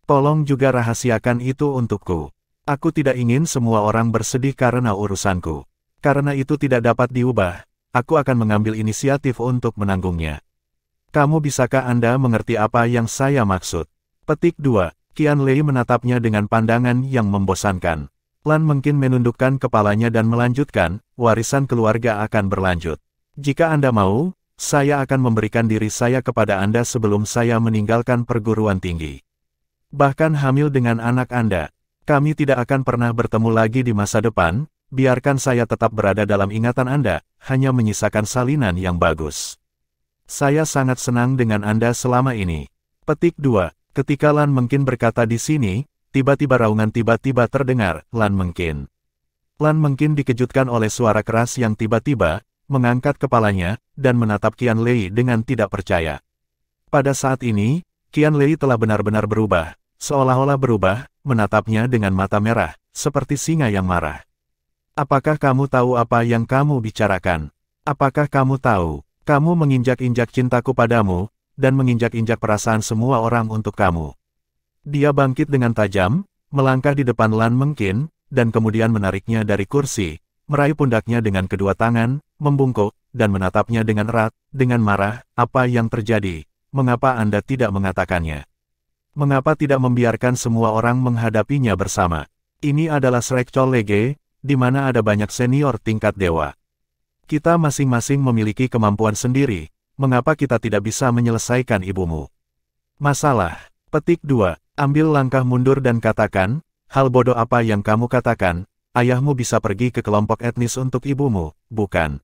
Tolong juga rahasiakan itu untukku. Aku tidak ingin semua orang bersedih karena urusanku. Karena itu tidak dapat diubah, aku akan mengambil inisiatif untuk menanggungnya. Kamu bisakah Anda mengerti apa yang saya maksud? Petik 2. Qian Lei menatapnya dengan pandangan yang membosankan. Lan Mengqin menundukkan kepalanya dan melanjutkan, warisan keluarga akan berlanjut. Jika Anda mau, saya akan memberikan diri saya kepada Anda sebelum saya meninggalkan perguruan tinggi. Bahkan hamil dengan anak Anda. Kami tidak akan pernah bertemu lagi di masa depan, biarkan saya tetap berada dalam ingatan Anda, hanya menyisakan salinan yang bagus. Saya sangat senang dengan Anda selama ini. Petik 2. Ketika Lan Mengqin berkata di sini, tiba-tiba raungan tiba-tiba terdengar, Lan Mengqin. Lan Mengqin dikejutkan oleh suara keras yang tiba-tiba, mengangkat kepalanya, dan menatap Qian Lei dengan tidak percaya. Pada saat ini, Qian Lei telah benar-benar berubah. Seolah-olah berubah, menatapnya dengan mata merah, seperti singa yang marah. Apakah kamu tahu apa yang kamu bicarakan? Apakah kamu tahu, kamu menginjak-injak cintaku padamu, dan menginjak-injak perasaan semua orang untuk kamu. Dia bangkit dengan tajam, melangkah di depan Lan Mengqin, dan kemudian menariknya dari kursi, meraih pundaknya dengan kedua tangan, membungkuk, dan menatapnya dengan erat, dengan marah, apa yang terjadi? Mengapa Anda tidak mengatakannya? Mengapa tidak membiarkan semua orang menghadapinya bersama? Ini adalah Shrek College, di mana ada banyak senior tingkat dewa. Kita masing-masing memiliki kemampuan sendiri, mengapa kita tidak bisa menyelesaikan ibumu? Masalah. Petik 2. Ambil langkah mundur dan katakan, hal bodoh apa yang kamu katakan, ayahmu bisa pergi ke kelompok etnis untuk ibumu, bukan?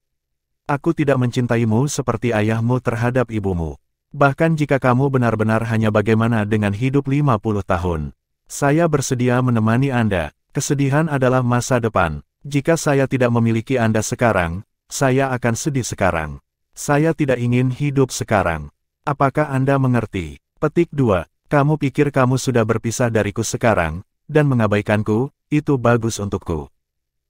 Aku tidak mencintaimu seperti ayahmu terhadap ibumu. Bahkan jika kamu benar-benar hanya bagaimana dengan hidup 50 tahun. Saya bersedia menemani Anda, kesedihan adalah masa depan. Jika saya tidak memiliki Anda sekarang, saya akan sedih sekarang. Saya tidak ingin hidup sekarang. Apakah Anda mengerti? Petik 2. Kamu pikir kamu sudah berpisah dariku sekarang, dan mengabaikanku, itu bagus untukku.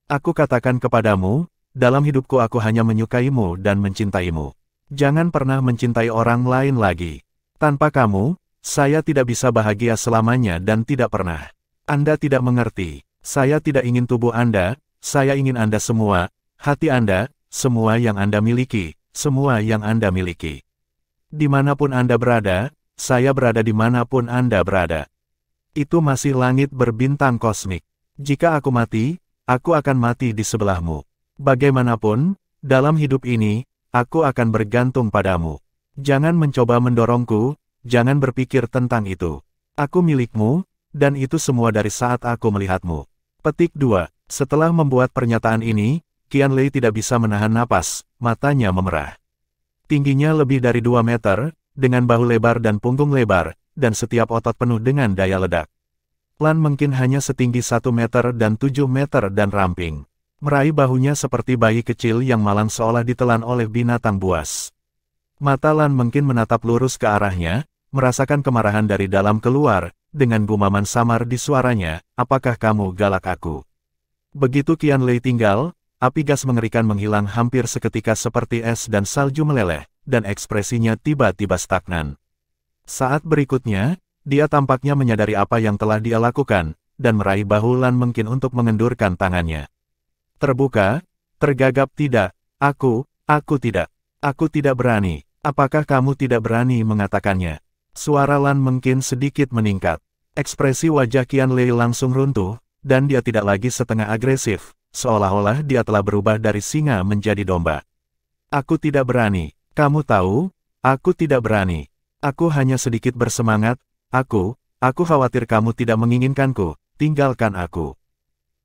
Aku katakan kepadamu, dalam hidupku aku hanya menyukaimu dan mencintaimu. Jangan pernah mencintai orang lain lagi. Tanpa kamu, saya tidak bisa bahagia selamanya dan tidak pernah. Anda tidak mengerti. Saya tidak ingin tubuh Anda, saya ingin Anda semua, hati Anda, semua yang Anda miliki, semua yang Anda miliki. Dimanapun Anda berada, saya berada dimanapun Anda berada. Itu masih langit berbintang kosmik. Jika aku mati, aku akan mati di sebelahmu. Bagaimanapun, dalam hidup ini, aku akan bergantung padamu. Jangan mencoba mendorongku, jangan berpikir tentang itu. Aku milikmu, dan itu semua dari saat aku melihatmu. Petik 2. Setelah membuat pernyataan ini, Qian Lei tidak bisa menahan napas, matanya memerah. Tingginya lebih dari 2 meter, dengan bahu lebar dan punggung lebar, dan setiap otot penuh dengan daya ledak. Lan Mengqin hanya setinggi 1 meter dan 7 meter dan ramping. Meraih bahunya seperti bayi kecil yang malang seolah ditelan oleh binatang buas. Mata Lan Mengqin menatap lurus ke arahnya, merasakan kemarahan dari dalam keluar, dengan gumaman samar di suaranya, apakah kamu galak aku? Begitu Qian Lei tinggal, api gas mengerikan menghilang hampir seketika seperti es dan salju meleleh, dan ekspresinya tiba-tiba stagnan. Saat berikutnya, dia tampaknya menyadari apa yang telah dia lakukan, dan meraih bahu Lan Mengkin untuk mengendurkan tangannya. Terbuka, tergagap tidak, aku tidak berani. Apakah kamu tidak berani mengatakannya? Suara Lan Mengkin sedikit meningkat. Ekspresi wajah Qianlei langsung runtuh, dan dia tidak lagi setengah agresif, seolah-olah dia telah berubah dari singa menjadi domba. Aku tidak berani. Kamu tahu, aku tidak berani. Aku hanya sedikit bersemangat. Aku khawatir kamu tidak menginginkanku. Tinggalkan aku.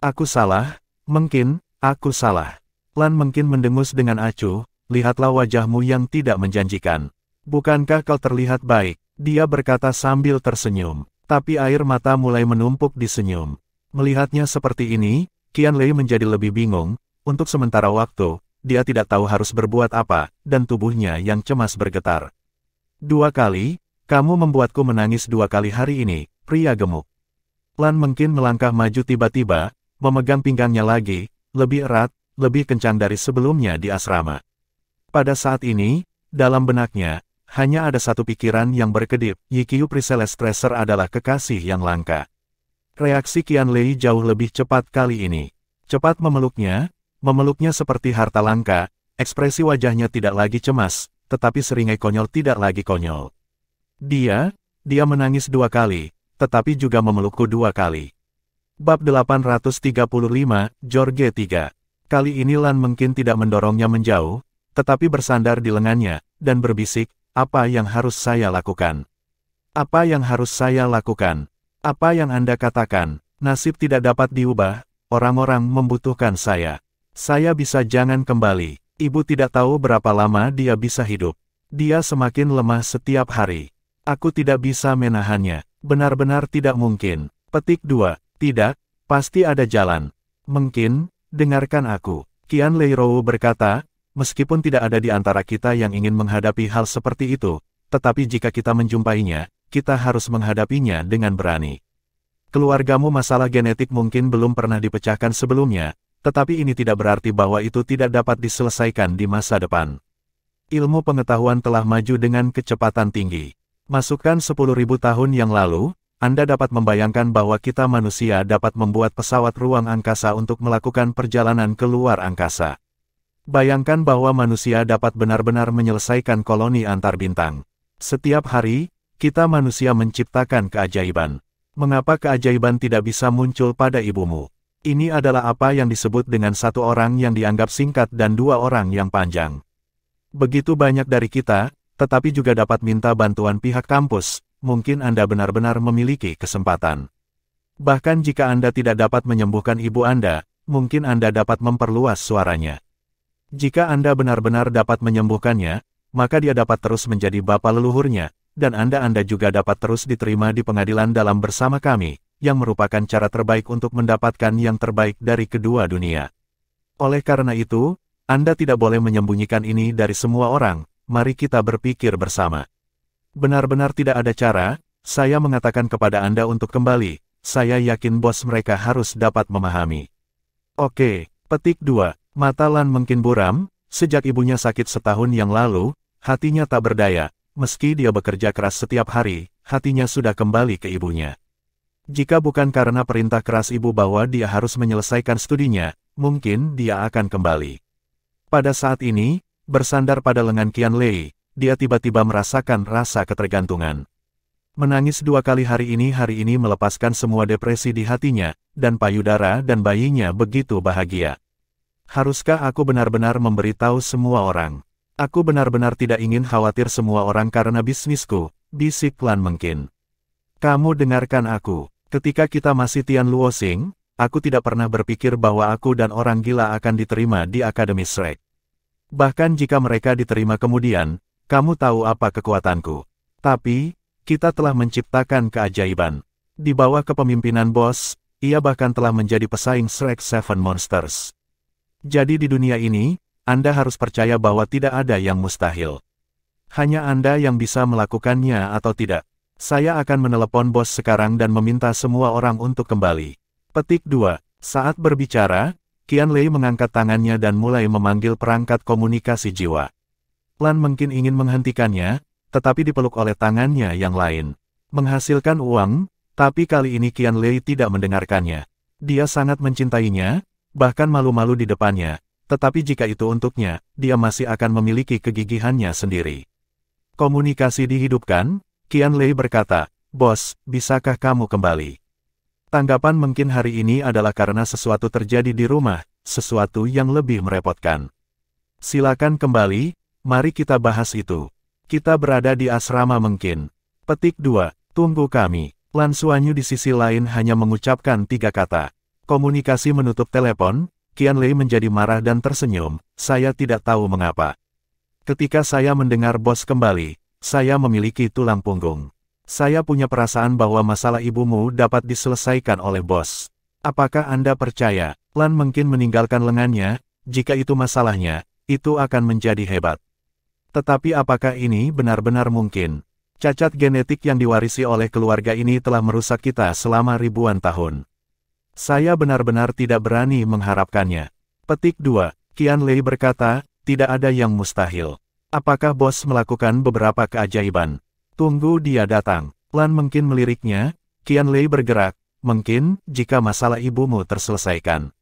Aku salah, Mengkin, aku salah. Lan Mengkin mendengus dengan acuh. Lihatlah wajahmu yang tidak menjanjikan. Bukankah kau terlihat baik? Dia berkata sambil tersenyum. Tapi air mata mulai menumpuk di senyum. Melihatnya seperti ini, Qianlei menjadi lebih bingung. Untuk sementara waktu, dia tidak tahu harus berbuat apa, dan tubuhnya yang cemas bergetar. 2 kali, kamu membuatku menangis 2 kali hari ini, pria gemuk. Lan Mengkin melangkah maju tiba-tiba, memegang pinggangnya lagi, lebih erat, lebih kencang dari sebelumnya di asrama. Pada saat ini, dalam benaknya, hanya ada satu pikiran yang berkedip, Yikyu Priceless Treasure adalah kekasih yang langka. Reaksi Qianlei jauh lebih cepat kali ini. Cepat memeluknya seperti harta langka, ekspresi wajahnya tidak lagi cemas, tetapi seringai konyol tidak lagi konyol. Dia menangis 2 kali, tetapi juga memelukku 2 kali. Bab 835, Jorge 3. Kali ini Lan Mengkin tidak mendorongnya menjauh, tetapi bersandar di lengannya, dan berbisik, apa yang harus saya lakukan? Apa yang harus saya lakukan? Apa yang Anda katakan? Nasib tidak dapat diubah, orang-orang membutuhkan saya. Saya bisa jangan kembali. Ibu tidak tahu berapa lama dia bisa hidup. Dia semakin lemah setiap hari. Aku tidak bisa menahannya. Benar-benar tidak mungkin. Petik 2. Tidak, pasti ada jalan. Mengkin, dengarkan aku. Qianlei Rou berkata, meskipun tidak ada di antara kita yang ingin menghadapi hal seperti itu, tetapi jika kita menjumpainya, kita harus menghadapinya dengan berani. Keluargamu masalah genetik mungkin belum pernah dipecahkan sebelumnya, tetapi ini tidak berarti bahwa itu tidak dapat diselesaikan di masa depan. Ilmu pengetahuan telah maju dengan kecepatan tinggi. Masukkan 10.000 tahun yang lalu, Anda dapat membayangkan bahwa kita manusia dapat membuat pesawat ruang angkasa untuk melakukan perjalanan ke luar angkasa. Bayangkan bahwa manusia dapat benar-benar menyelesaikan koloni antar bintang. Setiap hari, kita manusia menciptakan keajaiban. Mengapa keajaiban tidak bisa muncul pada ibumu? Ini adalah apa yang disebut dengan 1 orang yang dianggap singkat dan 2 orang yang panjang. Begitu banyak dari kita, tetapi juga dapat minta bantuan pihak kampus, mungkin Anda benar-benar memiliki kesempatan. Bahkan jika Anda tidak dapat menyembuhkan ibu Anda, mungkin Anda dapat memperluas suaranya. Jika Anda benar-benar dapat menyembuhkannya, maka dia dapat terus menjadi bapa leluhurnya, dan Anda juga dapat terus diterima di pengadilan dalam bersama kami, yang merupakan cara terbaik untuk mendapatkan yang terbaik dari kedua dunia. Oleh karena itu, Anda tidak boleh menyembunyikan ini dari semua orang, mari kita berpikir bersama. Benar-benar tidak ada cara, saya mengatakan kepada Anda untuk kembali, saya yakin bos mereka harus dapat memahami. Oke, petik 2. Mata Lan Mengkin buram, sejak ibunya sakit setahun yang lalu, hatinya tak berdaya, meski dia bekerja keras setiap hari, hatinya sudah kembali ke ibunya. Jika bukan karena perintah keras ibu bahwa dia harus menyelesaikan studinya, mungkin dia akan kembali. Pada saat ini, bersandar pada lengan Qianlei, dia tiba-tiba merasakan rasa ketergantungan. Menangis 2 kali hari ini melepaskan semua depresi di hatinya, dan payudara dan bayinya begitu bahagia. Haruskah aku benar-benar memberitahu semua orang? Aku benar-benar tidak ingin khawatir semua orang karena bisnisku, bisik Lan Mengkin. Kamu dengarkan aku. Ketika kita masih Tian Luosing, aku tidak pernah berpikir bahwa aku dan orang gila akan diterima di Akademi Shrek. Bahkan jika mereka diterima kemudian, kamu tahu apa kekuatanku. Tapi, kita telah menciptakan keajaiban. Di bawah kepemimpinan bos, ia bahkan telah menjadi pesaing Shrek 7 Monsters. Jadi di dunia ini, Anda harus percaya bahwa tidak ada yang mustahil. Hanya Anda yang bisa melakukannya atau tidak. Saya akan menelepon bos sekarang dan meminta semua orang untuk kembali. Petik 2. Saat berbicara, Qianlei mengangkat tangannya dan mulai memanggil perangkat komunikasi jiwa. Lan mungkin ingin menghentikannya, tetapi dipeluk oleh tangannya yang lain. Menghasilkan uang, tapi kali ini Qian Lei tidak mendengarkannya. Dia sangat mencintainya, bahkan malu-malu di depannya, tetapi jika itu untuknya, dia masih akan memiliki kegigihannya sendiri. Komunikasi dihidupkan, Qian Lei berkata, "Bos, bisakah kamu kembali?" Tanggapan mungkin hari ini adalah karena sesuatu terjadi di rumah, sesuatu yang lebih merepotkan. Silakan kembali, mari kita bahas itu. Kita berada di asrama mungkin. Petik 2, tunggu kami. Lan Xuanyu di sisi lain hanya mengucapkan 3 kata. Komunikasi menutup telepon, Qian Lei menjadi marah dan tersenyum, saya tidak tahu mengapa. Ketika saya mendengar bos kembali, saya memiliki tulang punggung. Saya punya perasaan bahwa masalah ibumu dapat diselesaikan oleh bos. Apakah Anda percaya? Lan mungkin meninggalkan lengannya, jika itu masalahnya, itu akan menjadi hebat. Tetapi apakah ini benar-benar mungkin? Cacat genetik yang diwarisi oleh keluarga ini telah merusak kita selama ribuan tahun. Saya benar-benar tidak berani mengharapkannya. Petik 2, Qian Lei berkata, tidak ada yang mustahil. Apakah bos melakukan beberapa keajaiban? Tunggu dia datang. Lan mungkin meliriknya, Qian Lei bergerak, mungkin, jika masalah ibumu terselesaikan.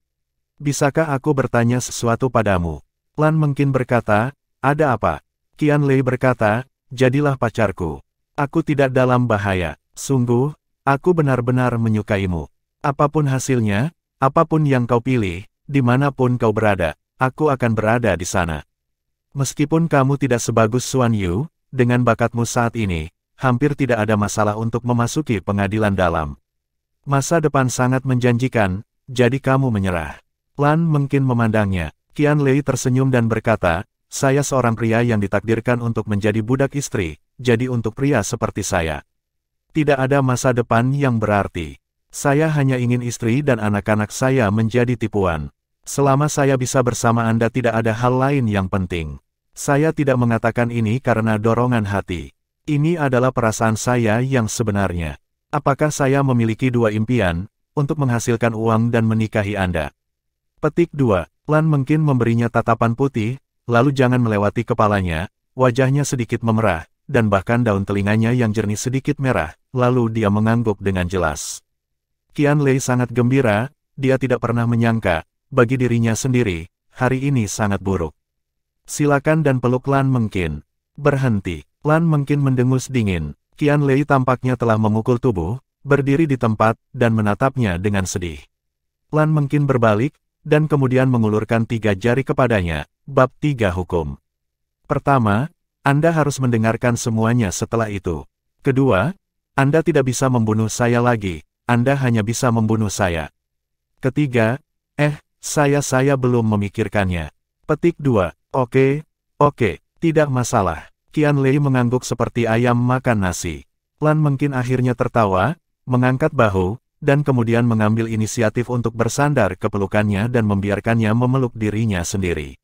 Bisakah aku bertanya sesuatu padamu? Lan mungkin berkata, ada apa? Qian Lei berkata, jadilah pacarku. Aku tidak dalam bahaya. Sungguh, aku benar-benar menyukaimu. Apapun hasilnya, apapun yang kau pilih, dimanapun kau berada, aku akan berada di sana. Meskipun kamu tidak sebagus Xuanyu, dengan bakatmu saat ini, hampir tidak ada masalah untuk memasuki pengadilan dalam. Masa depan sangat menjanjikan, jadi kamu menyerah. Lan mungkin memandangnya. Qian Lei tersenyum dan berkata, saya seorang pria yang ditakdirkan untuk menjadi budak istri, jadi untuk pria seperti saya. Tidak ada masa depan yang berarti. Saya hanya ingin istri dan anak-anak saya menjadi tipuan. Selama saya bisa bersama Anda tidak ada hal lain yang penting. Saya tidak mengatakan ini karena dorongan hati. Ini adalah perasaan saya yang sebenarnya. Apakah saya memiliki 2 impian, untuk menghasilkan uang dan menikahi Anda? Petik 2, Lan mungkin memberinya tatapan putih, lalu jangan melewati kepalanya, wajahnya sedikit memerah, dan bahkan daun telinganya yang jernih sedikit merah, lalu dia mengangguk dengan jelas. Qian Lei sangat gembira, dia tidak pernah menyangka, bagi dirinya sendiri, hari ini sangat buruk. Silakan dan peluk Lan mungkin. Berhenti. Lan mungkin mendengus dingin. Qian Lei tampaknya telah memukul tubuh, berdiri di tempat, dan menatapnya dengan sedih. Lan mungkin berbalik, dan kemudian mengulurkan 3 jari kepadanya. Bab 3 Hukum. Pertama, Anda harus mendengarkan semuanya setelah itu. Kedua, Anda tidak bisa membunuh saya lagi, Anda hanya bisa membunuh saya. Ketiga, saya belum memikirkannya. Petik 2. Oke, tidak masalah. Qian Lei mengangguk seperti ayam makan nasi. Lan mungkin akhirnya tertawa, mengangkat bahu, dan kemudian mengambil inisiatif untuk bersandar ke pelukannya dan membiarkannya memeluk dirinya sendiri.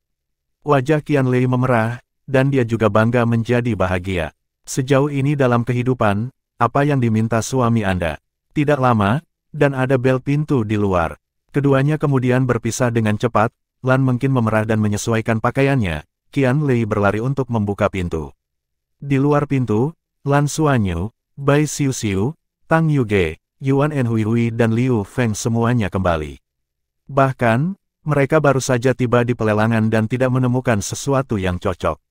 Wajah Qian Lei memerah, dan dia juga bangga menjadi bahagia. Sejauh ini dalam kehidupan, apa yang diminta suami Anda? Tidak lama, dan ada bel pintu di luar. Keduanya kemudian berpisah dengan cepat. Lan mungkin memerah dan menyesuaikan pakaiannya, Qian Lei berlari untuk membuka pintu. Di luar pintu, Lan Xuanyu, Bai Xiuxiu, Tang Yuge, Yuan Enhui dan Liu Feng semuanya kembali. Bahkan, mereka baru saja tiba di pelelangan dan tidak menemukan sesuatu yang cocok.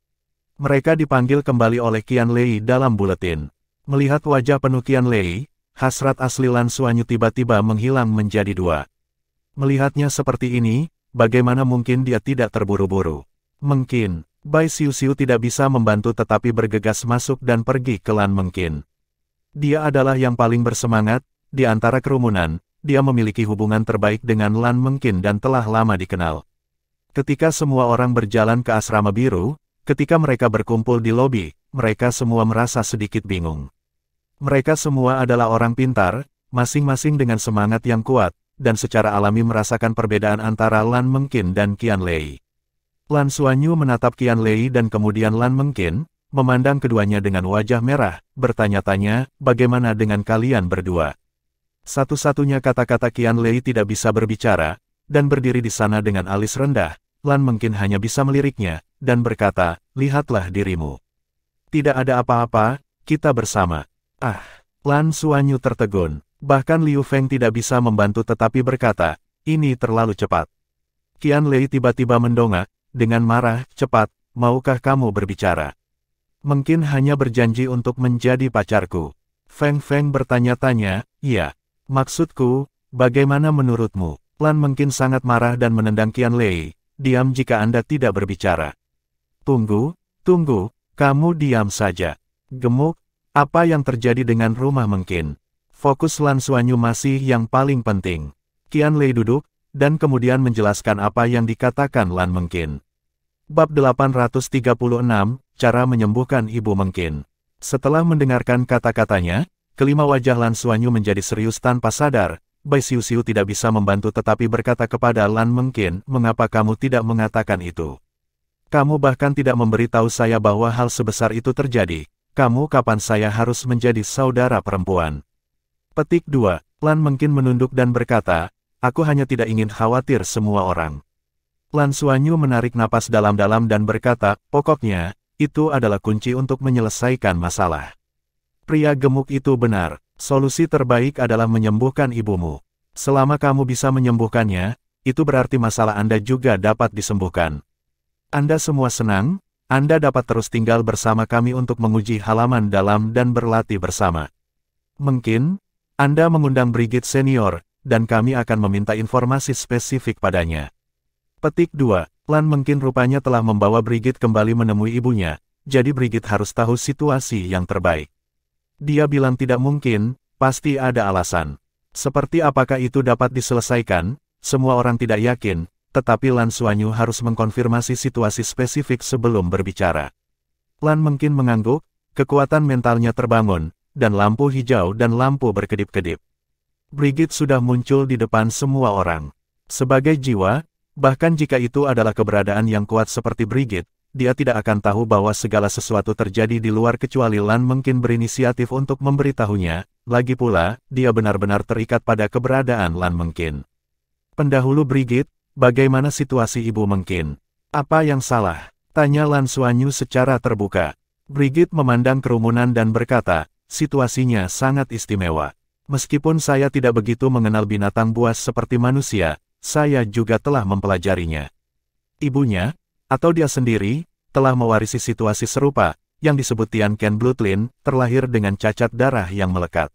Mereka dipanggil kembali oleh Qian Lei dalam buletin. Melihat wajah penuh Qian Lei, hasrat asli Lan Xuanyu tiba-tiba menghilang menjadi 2. Melihatnya seperti ini, bagaimana mungkin dia tidak terburu-buru? Mungkin, Bai Xiuxiu tidak bisa membantu tetapi bergegas masuk dan pergi ke Lan mungkin. Dia adalah yang paling bersemangat, di antara kerumunan, dia memiliki hubungan terbaik dengan Lan mungkin dan telah lama dikenal. Ketika semua orang berjalan ke asrama biru, ketika mereka berkumpul di lobi, mereka semua merasa sedikit bingung. Mereka semua adalah orang pintar, masing-masing dengan semangat yang kuat, dan secara alami merasakan perbedaan antara Lan mungkin dan Qian Lei. Lan Xuanyu menatap Qian Lei dan kemudian Lan mungkin, memandang keduanya dengan wajah merah, bertanya-tanya, bagaimana dengan kalian berdua? Satu-satunya kata-kata Qian Lei tidak bisa berbicara, dan berdiri di sana dengan alis rendah, Lan mungkin hanya bisa meliriknya, dan berkata, lihatlah dirimu. Tidak ada apa-apa, kita bersama. Ah, Lan Xuanyu tertegun. Bahkan Liu Feng tidak bisa membantu tetapi berkata, ini terlalu cepat. Qian Lei tiba-tiba mendongak, dengan marah, cepat, maukah kamu berbicara? Mungkin hanya berjanji untuk menjadi pacarku. Feng Feng bertanya-tanya, iya. Maksudku, bagaimana menurutmu? Lan mungkin sangat marah dan menendang Qian Lei, diam jika Anda tidak berbicara. Tunggu, kamu diam saja. Gemuk, apa yang terjadi dengan rumah mungkin? Fokus Lan Xuanyu masih yang paling penting. Qian Lei duduk, dan kemudian menjelaskan apa yang dikatakan Lan mungkin. Bab 836, Cara Menyembuhkan Ibu Mungkin. Setelah mendengarkan kata-katanya, kelima wajah Lan Xuanyu menjadi serius tanpa sadar. Bai Xiuxiu tidak bisa membantu tetapi berkata kepada Lan mungkin, mengapa kamu tidak mengatakan itu? Kamu bahkan tidak memberitahu saya bahwa hal sebesar itu terjadi. Kamu kapan saya harus menjadi saudara perempuan? Petik 2. Lan mungkin menunduk dan berkata, aku hanya tidak ingin khawatir semua orang. Lan Xuanyu menarik napas dalam-dalam dan berkata, pokoknya, itu adalah kunci untuk menyelesaikan masalah. Pria gemuk itu benar, solusi terbaik adalah menyembuhkan ibumu. Selama kamu bisa menyembuhkannya, itu berarti masalah Anda juga dapat disembuhkan. Anda semua senang, Anda dapat terus tinggal bersama kami untuk menguji halaman dalam dan berlatih bersama. Mungkin, Anda mengundang Brigit Senior, dan kami akan meminta informasi spesifik padanya. Petik 2. Lan mungkin rupanya telah membawa Brigit kembali menemui ibunya, jadi Brigit harus tahu situasi yang terbaik. Dia bilang tidak mungkin, pasti ada alasan. Seperti apakah itu dapat diselesaikan, semua orang tidak yakin, tetapi Lan Xuanyu harus mengkonfirmasi situasi spesifik sebelum berbicara. Lan mungkin mengangguk, kekuatan mentalnya terbangun, dan lampu hijau dan lampu berkedip-kedip. Brigit sudah muncul di depan semua orang. Sebagai jiwa, bahkan jika itu adalah keberadaan yang kuat seperti Brigit, dia tidak akan tahu bahwa segala sesuatu terjadi di luar kecuali Lan mungkin berinisiatif untuk memberitahunya. Lagi pula, dia benar-benar terikat pada keberadaan Lan mungkin. Pendahulu Brigit, bagaimana situasi ibu mungkin? Apa yang salah? Tanya Lan Xuanyu secara terbuka. Brigit memandang kerumunan dan berkata, situasinya sangat istimewa. Meskipun saya tidak begitu mengenal binatang buas seperti manusia, saya juga telah mempelajarinya. Ibunya, atau dia sendiri, telah mewarisi situasi serupa, yang disebut Tian Ken Bloodline, terlahir dengan cacat darah yang melekat.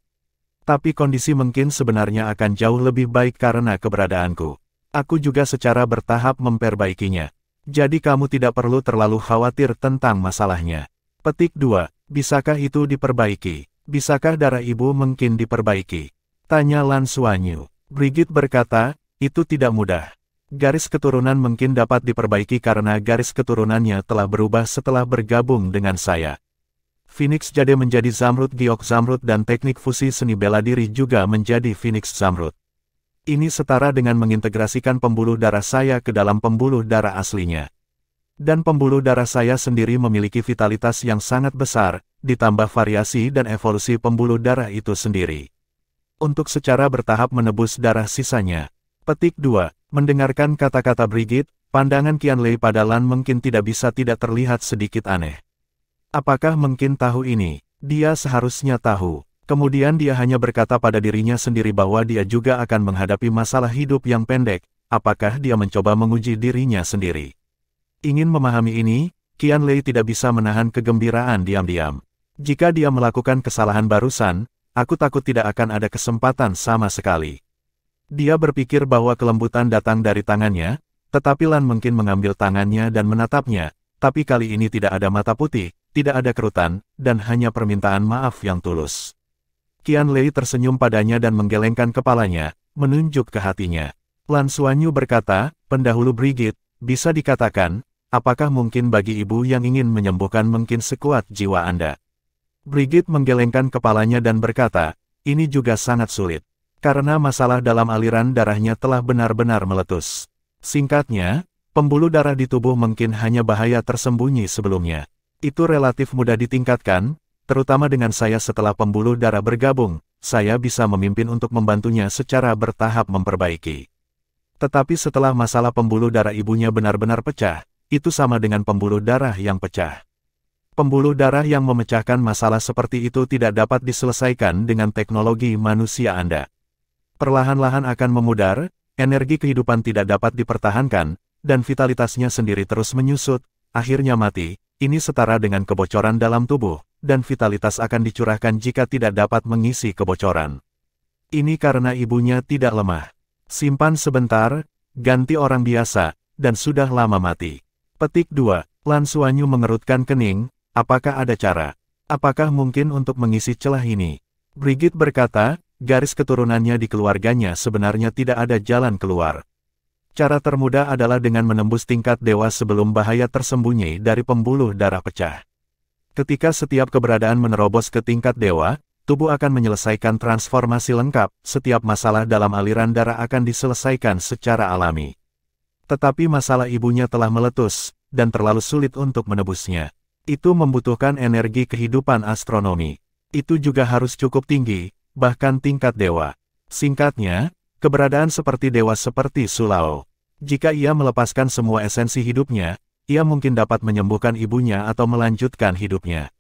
Tapi kondisi mungkin sebenarnya akan jauh lebih baik karena keberadaanku. Aku juga secara bertahap memperbaikinya. Jadi kamu tidak perlu terlalu khawatir tentang masalahnya. Petik 2. Bisakah itu diperbaiki? Bisakah darah ibu mungkin diperbaiki? Tanya Lan Xuanyu. Brigit berkata, itu tidak mudah. Garis keturunan mungkin dapat diperbaiki karena garis keturunannya telah berubah setelah bergabung dengan saya. Phoenix Jade menjadi Zamrud Giok Zamrud dan teknik fusi seni bela diri juga menjadi Phoenix Zamrud. Ini setara dengan mengintegrasikan pembuluh darah saya ke dalam pembuluh darah aslinya. Dan pembuluh darah saya sendiri memiliki vitalitas yang sangat besar, ditambah variasi dan evolusi pembuluh darah itu sendiri. Untuk secara bertahap menebus darah sisanya. Petik 2. Mendengarkan kata-kata Brigit, pandangan Qian Lei pada Lan mungkin tidak bisa tidak terlihat sedikit aneh. Apakah mungkin tahu ini? Dia seharusnya tahu. Kemudian dia hanya berkata pada dirinya sendiri bahwa dia juga akan menghadapi masalah hidup yang pendek. Apakah dia mencoba menguji dirinya sendiri? Ingin memahami ini, Qian Lei tidak bisa menahan kegembiraan diam-diam. Jika dia melakukan kesalahan barusan, aku takut tidak akan ada kesempatan sama sekali. Dia berpikir bahwa kelembutan datang dari tangannya, tetapi Lan mungkin mengambil tangannya dan menatapnya, tapi kali ini tidak ada mata putih, tidak ada kerutan, dan hanya permintaan maaf yang tulus. Qian Lei tersenyum padanya dan menggelengkan kepalanya, menunjuk ke hatinya. Lan Xuanyu berkata, pendahulu Brigit, bisa dikatakan, apakah mungkin bagi ibu yang ingin menyembuhkan mungkin sekuat jiwa Anda? Brigit menggelengkan kepalanya dan berkata, ini juga sangat sulit. Karena masalah dalam aliran darahnya telah benar-benar meletus. Singkatnya, pembuluh darah di tubuh mungkin hanya bahaya tersembunyi sebelumnya. Itu relatif mudah ditingkatkan, terutama dengan saya setelah pembuluh darah bergabung, saya bisa memimpin untuk membantunya secara bertahap memperbaiki. Tetapi setelah masalah pembuluh darah ibunya benar-benar pecah, itu sama dengan pembuluh darah yang pecah. Pembuluh darah yang memecahkan masalah seperti itu tidak dapat diselesaikan dengan teknologi manusia Anda. Perlahan-lahan akan memudar, energi kehidupan tidak dapat dipertahankan, dan vitalitasnya sendiri terus menyusut, akhirnya mati. Ini setara dengan kebocoran dalam tubuh, dan vitalitas akan dicurahkan jika tidak dapat mengisi kebocoran. Ini karena ibunya tidak lemah. Simpan sebentar, ganti orang biasa, dan sudah lama mati. Petik 2. Lan Xuanyu mengerutkan kening. Apakah ada cara? Apakah mungkin untuk mengisi celah ini? Brigitte berkata, garis keturunannya di keluarganya sebenarnya tidak ada jalan keluar. Cara termudah adalah dengan menembus tingkat dewa sebelum bahaya tersembunyi dari pembuluh darah pecah. Ketika setiap keberadaan menerobos ke tingkat dewa, tubuh akan menyelesaikan transformasi lengkap, setiap masalah dalam aliran darah akan diselesaikan secara alami. Tetapi masalah ibunya telah meletus, dan terlalu sulit untuk menebusnya. Itu membutuhkan energi kehidupan astronomi. Itu juga harus cukup tinggi, bahkan tingkat dewa. Singkatnya, keberadaan seperti dewa seperti Sulao. Jika ia melepaskan semua esensi hidupnya, ia mungkin dapat menyembuhkan ibunya atau melanjutkan hidupnya.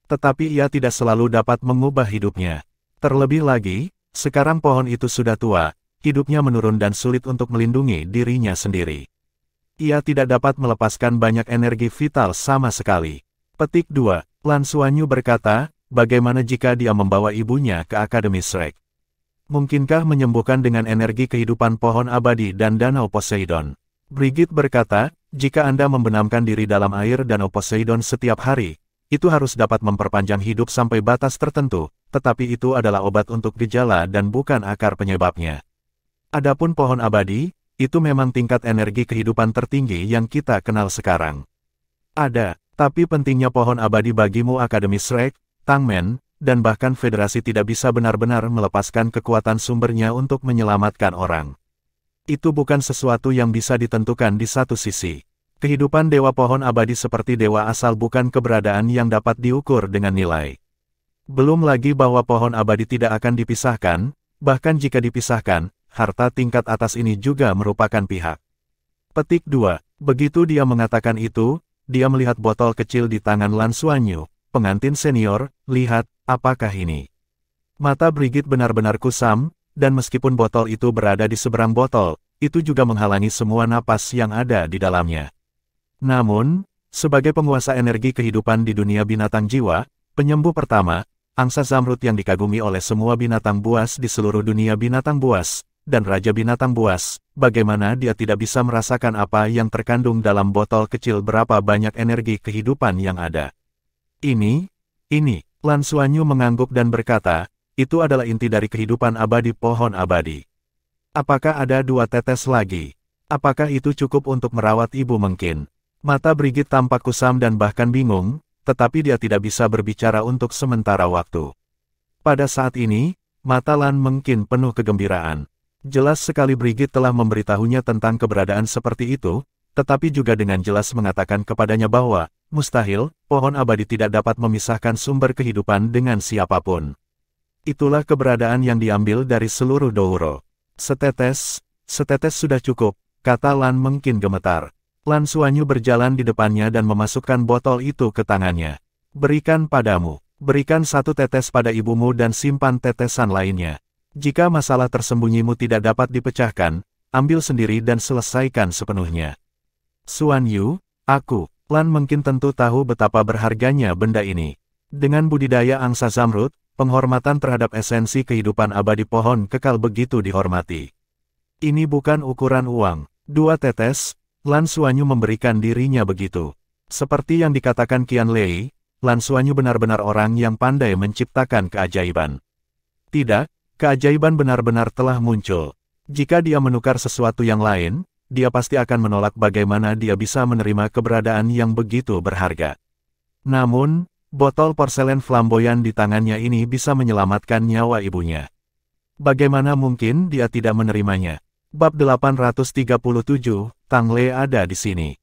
Tetapi ia tidak selalu dapat mengubah hidupnya. Terlebih lagi, sekarang pohon itu sudah tua, hidupnya menurun dan sulit untuk melindungi dirinya sendiri. Ia tidak dapat melepaskan banyak energi vital sama sekali. Petik 2. Lan Xuanyu berkata, bagaimana jika dia membawa ibunya ke Akademi Shrek? Mungkinkah menyembuhkan dengan energi kehidupan pohon abadi dan danau Poseidon? Brigitte berkata, jika Anda membenamkan diri dalam air danau Poseidon setiap hari, itu harus dapat memperpanjang hidup sampai batas tertentu, tetapi itu adalah obat untuk gejala dan bukan akar penyebabnya. Adapun pohon abadi, itu memang tingkat energi kehidupan tertinggi yang kita kenal sekarang. Ada, tapi pentingnya pohon abadi bagimu Akademi Shrek, Tangmen, dan bahkan federasi tidak bisa benar-benar melepaskan kekuatan sumbernya untuk menyelamatkan orang. Itu bukan sesuatu yang bisa ditentukan di satu sisi. Kehidupan dewa pohon abadi seperti dewa asal bukan keberadaan yang dapat diukur dengan nilai. Belum lagi bahwa pohon abadi tidak akan dipisahkan, bahkan jika dipisahkan, harta tingkat atas ini juga merupakan pihak. Petik 2. Begitu dia mengatakan itu, dia melihat botol kecil di tangan Lan Xuanyu, pengantin senior. Lihat, apakah ini? Mata Brigitte benar-benar kusam, dan meskipun botol itu berada di seberang botol, itu juga menghalangi semua napas yang ada di dalamnya. Namun, sebagai penguasa energi kehidupan di dunia binatang jiwa, penyembuh pertama, angsa zamrud yang dikagumi oleh semua binatang buas di seluruh dunia binatang buas, dan Raja Binatang Buas, bagaimana dia tidak bisa merasakan apa yang terkandung dalam botol kecil berapa banyak energi kehidupan yang ada. Ini, Lan Xuanyu mengangguk dan berkata, itu adalah inti dari kehidupan abadi pohon abadi. Apakah ada 2 tetes lagi? Apakah itu cukup untuk merawat ibu mungkin? Mata Brigitte tampak kusam dan bahkan bingung, tetapi dia tidak bisa berbicara untuk sementara waktu. Pada saat ini, mata Lan mungkin penuh kegembiraan. Jelas sekali Brigitte telah memberitahunya tentang keberadaan seperti itu, tetapi juga dengan jelas mengatakan kepadanya bahwa, mustahil, pohon abadi tidak dapat memisahkan sumber kehidupan dengan siapapun. Itulah keberadaan yang diambil dari seluruh Douro. Setetes sudah cukup, kata Lan mungkin gemetar. Lan Xuanyu berjalan di depannya dan memasukkan botol itu ke tangannya. Berikan padamu, berikan 1 tetes pada ibumu dan simpan tetesan lainnya. Jika masalah tersembunyimu tidak dapat dipecahkan, ambil sendiri dan selesaikan sepenuhnya. Xuanyu, Lan mungkin tentu tahu betapa berharganya benda ini. Dengan budidaya angsa zamrud, penghormatan terhadap esensi kehidupan abadi pohon kekal begitu dihormati. Ini bukan ukuran uang. 2 tetes, Lan Xuanyu memberikan dirinya begitu. Seperti yang dikatakan Qian Lei, Lan Xuanyu benar-benar orang yang pandai menciptakan keajaiban. Tidak, keajaiban benar-benar telah muncul. Jika dia menukar sesuatu yang lain, dia pasti akan menolak bagaimana dia bisa menerima keberadaan yang begitu berharga. Namun, botol porselen flamboyan di tangannya ini bisa menyelamatkan nyawa ibunya. Bagaimana mungkin dia tidak menerimanya? Bab 837, Tang Le ada di sini.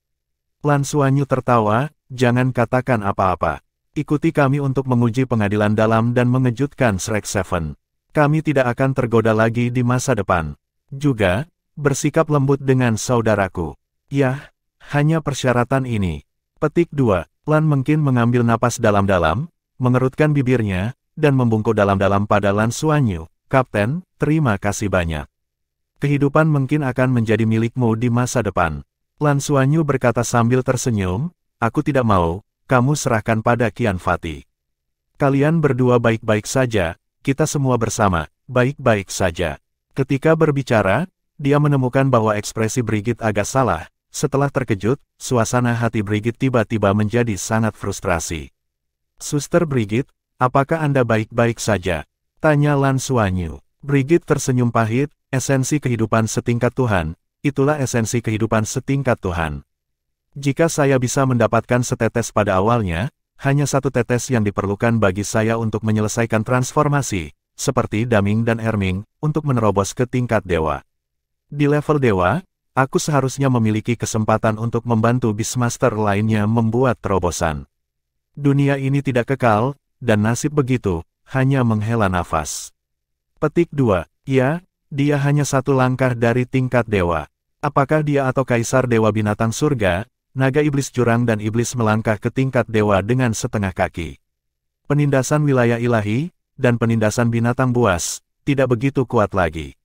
Lan Xuanyu tertawa, jangan katakan apa-apa. Ikuti kami untuk menguji pengadilan dalam dan mengejutkan Shrek Seven. Kami tidak akan tergoda lagi di masa depan. Juga, bersikap lembut dengan saudaraku. Yah, Hanya persyaratan ini. Petik 2. Lan Mengkin mengambil napas dalam-dalam, mengerutkan bibirnya, dan membungkuk dalam-dalam pada Lan Xuanyu. Kapten, terima kasih banyak. Kehidupan mungkin akan menjadi milikmu di masa depan. Lan Xuanyu berkata sambil tersenyum, aku tidak mau, kamu serahkan pada Qian Fati. Kalian berdua baik-baik saja, kita semua bersama, baik-baik saja. Ketika berbicara, dia menemukan bahwa ekspresi Brigit agak salah. Setelah terkejut, suasana hati Brigit tiba-tiba menjadi sangat frustrasi. Suster Brigit, apakah Anda baik-baik saja? Tanya Lan Xuanyu. Brigit tersenyum pahit, esensi kehidupan setingkat Tuhan, itulah esensi kehidupan setingkat Tuhan. Jika saya bisa mendapatkan setetes pada awalnya, hanya satu tetes yang diperlukan bagi saya untuk menyelesaikan transformasi, seperti Daming dan Erming, untuk menerobos ke tingkat dewa. Di level dewa, aku seharusnya memiliki kesempatan untuk membantu Beastmaster lainnya membuat terobosan. Dunia ini tidak kekal, dan nasib begitu, hanya menghela nafas. Petik 2. Ya, dia hanya satu langkah dari tingkat dewa. Apakah dia atau Kaisar Dewa Binatang Surga, Naga Iblis Jurang dan Iblis melangkah ke tingkat dewa dengan setengah kaki? Penindasan wilayah ilahi, dan penindasan binatang buas, tidak begitu kuat lagi.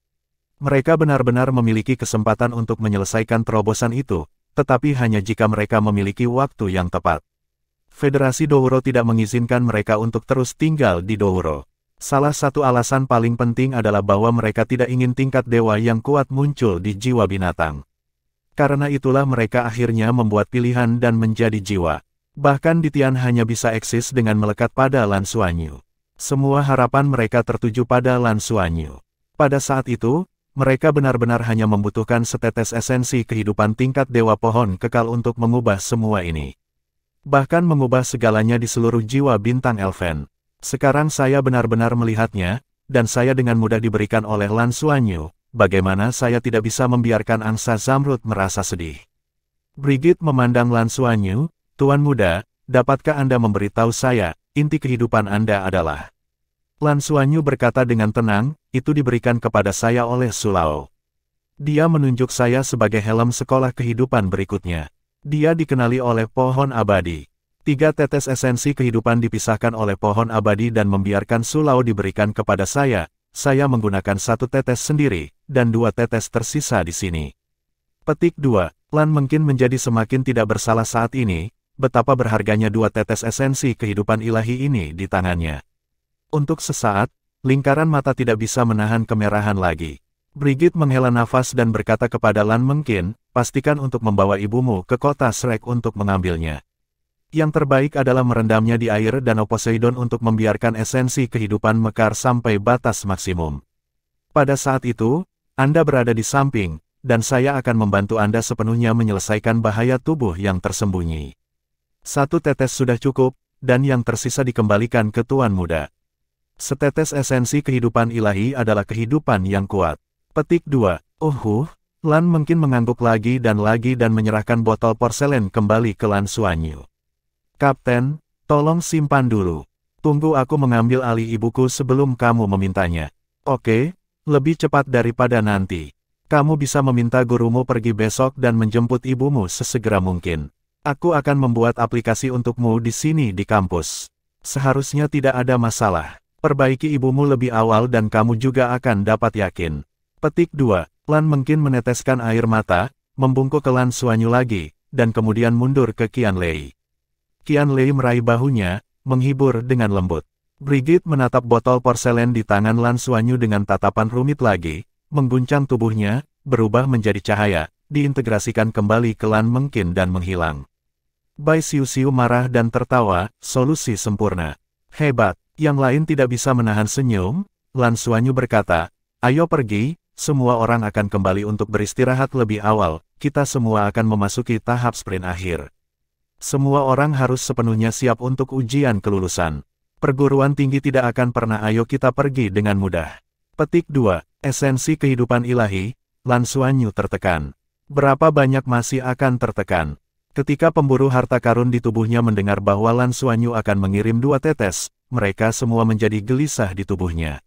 Mereka benar-benar memiliki kesempatan untuk menyelesaikan terobosan itu, tetapi hanya jika mereka memiliki waktu yang tepat. Federasi Douro tidak mengizinkan mereka untuk terus tinggal di Douro. Salah satu alasan paling penting adalah bahwa mereka tidak ingin tingkat dewa yang kuat muncul di jiwa binatang. Karena itulah mereka akhirnya membuat pilihan dan menjadi jiwa. Bahkan Ditian hanya bisa eksis dengan melekat pada Lan Xuanyu. Semua harapan mereka tertuju pada Lan Xuanyu. Pada saat itu, mereka benar-benar hanya membutuhkan setetes esensi kehidupan tingkat dewa pohon kekal untuk mengubah semua ini. Bahkan mengubah segalanya di seluruh jiwa bintang Elfen. Sekarang saya benar-benar melihatnya, dan saya dengan mudah diberikan oleh Lan Xuanyu. Bagaimana saya tidak bisa membiarkan angsa Zamrud merasa sedih? Brigit memandang Lan Xuanyu, Tuan Muda, dapatkah Anda memberitahu saya, inti kehidupan Anda adalah? Lan Xuanyu berkata dengan tenang, itu diberikan kepada saya oleh Sulao. Dia menunjuk saya sebagai helm sekolah kehidupan berikutnya. Dia dikenali oleh pohon abadi. 3 tetes esensi kehidupan dipisahkan oleh pohon abadi dan membiarkan Sulao diberikan kepada saya. Saya menggunakan 1 tetes sendiri, dan 2 tetes tersisa di sini. Petik 2. Lan mungkin menjadi semakin tidak bersalah saat ini, betapa berharganya 2 tetes esensi kehidupan ilahi ini di tangannya. Untuk sesaat, lingkaran mata tidak bisa menahan kemerahan lagi. Brigit menghela nafas dan berkata kepada Lan Mengkin, pastikan untuk membawa ibumu ke kota Shrek untuk mengambilnya. Yang terbaik adalah merendamnya di air Danau Poseidon untuk membiarkan esensi kehidupan mekar sampai batas maksimum. Pada saat itu, Anda berada di samping, dan saya akan membantu Anda sepenuhnya menyelesaikan bahaya tubuh yang tersembunyi. 1 tetes sudah cukup, dan yang tersisa dikembalikan ke Tuan Muda. Setetes esensi kehidupan ilahi adalah kehidupan yang kuat. Petik 2. Lan Mengkin mengangguk lagi dan menyerahkan botol porselen kembali ke Lan Xuanyu. Kapten, tolong simpan dulu. Tunggu aku mengambil alih ibuku sebelum kamu memintanya. Oke, lebih cepat daripada nanti. Kamu bisa meminta gurumu pergi besok dan menjemput ibumu sesegera mungkin. Aku akan membuat aplikasi untukmu di sini di kampus. Seharusnya tidak ada masalah. Perbaiki ibumu lebih awal dan kamu juga akan dapat yakin. Petik 2. Lan Mengkin meneteskan air mata, membungkuk ke Lan Xuanyu lagi, dan kemudian mundur ke Qian Lei. Qian Lei meraih bahunya, menghibur dengan lembut. Brigit menatap botol porselen di tangan Lan Xuanyu dengan tatapan rumit lagi, mengguncang tubuhnya, berubah menjadi cahaya, diintegrasikan kembali ke Lan Mengkin dan menghilang. Bai Xiu marah dan tertawa, solusi sempurna. Hebat. Yang lain tidak bisa menahan senyum. Lan Xuanyu berkata, ayo pergi, semua orang akan kembali untuk beristirahat lebih awal, kita semua akan memasuki tahap sprint akhir. Semua orang harus sepenuhnya siap untuk ujian kelulusan. Perguruan tinggi tidak akan pernah ayo kita pergi dengan mudah. Petik 2. Esensi kehidupan ilahi. Lan Xuanyu tertekan. Berapa banyak masih akan tertekan? Ketika pemburu harta karun di tubuhnya mendengar bahwa Lan Xuanyu akan mengirim 2 tetes, mereka semua menjadi gelisah di tubuhnya.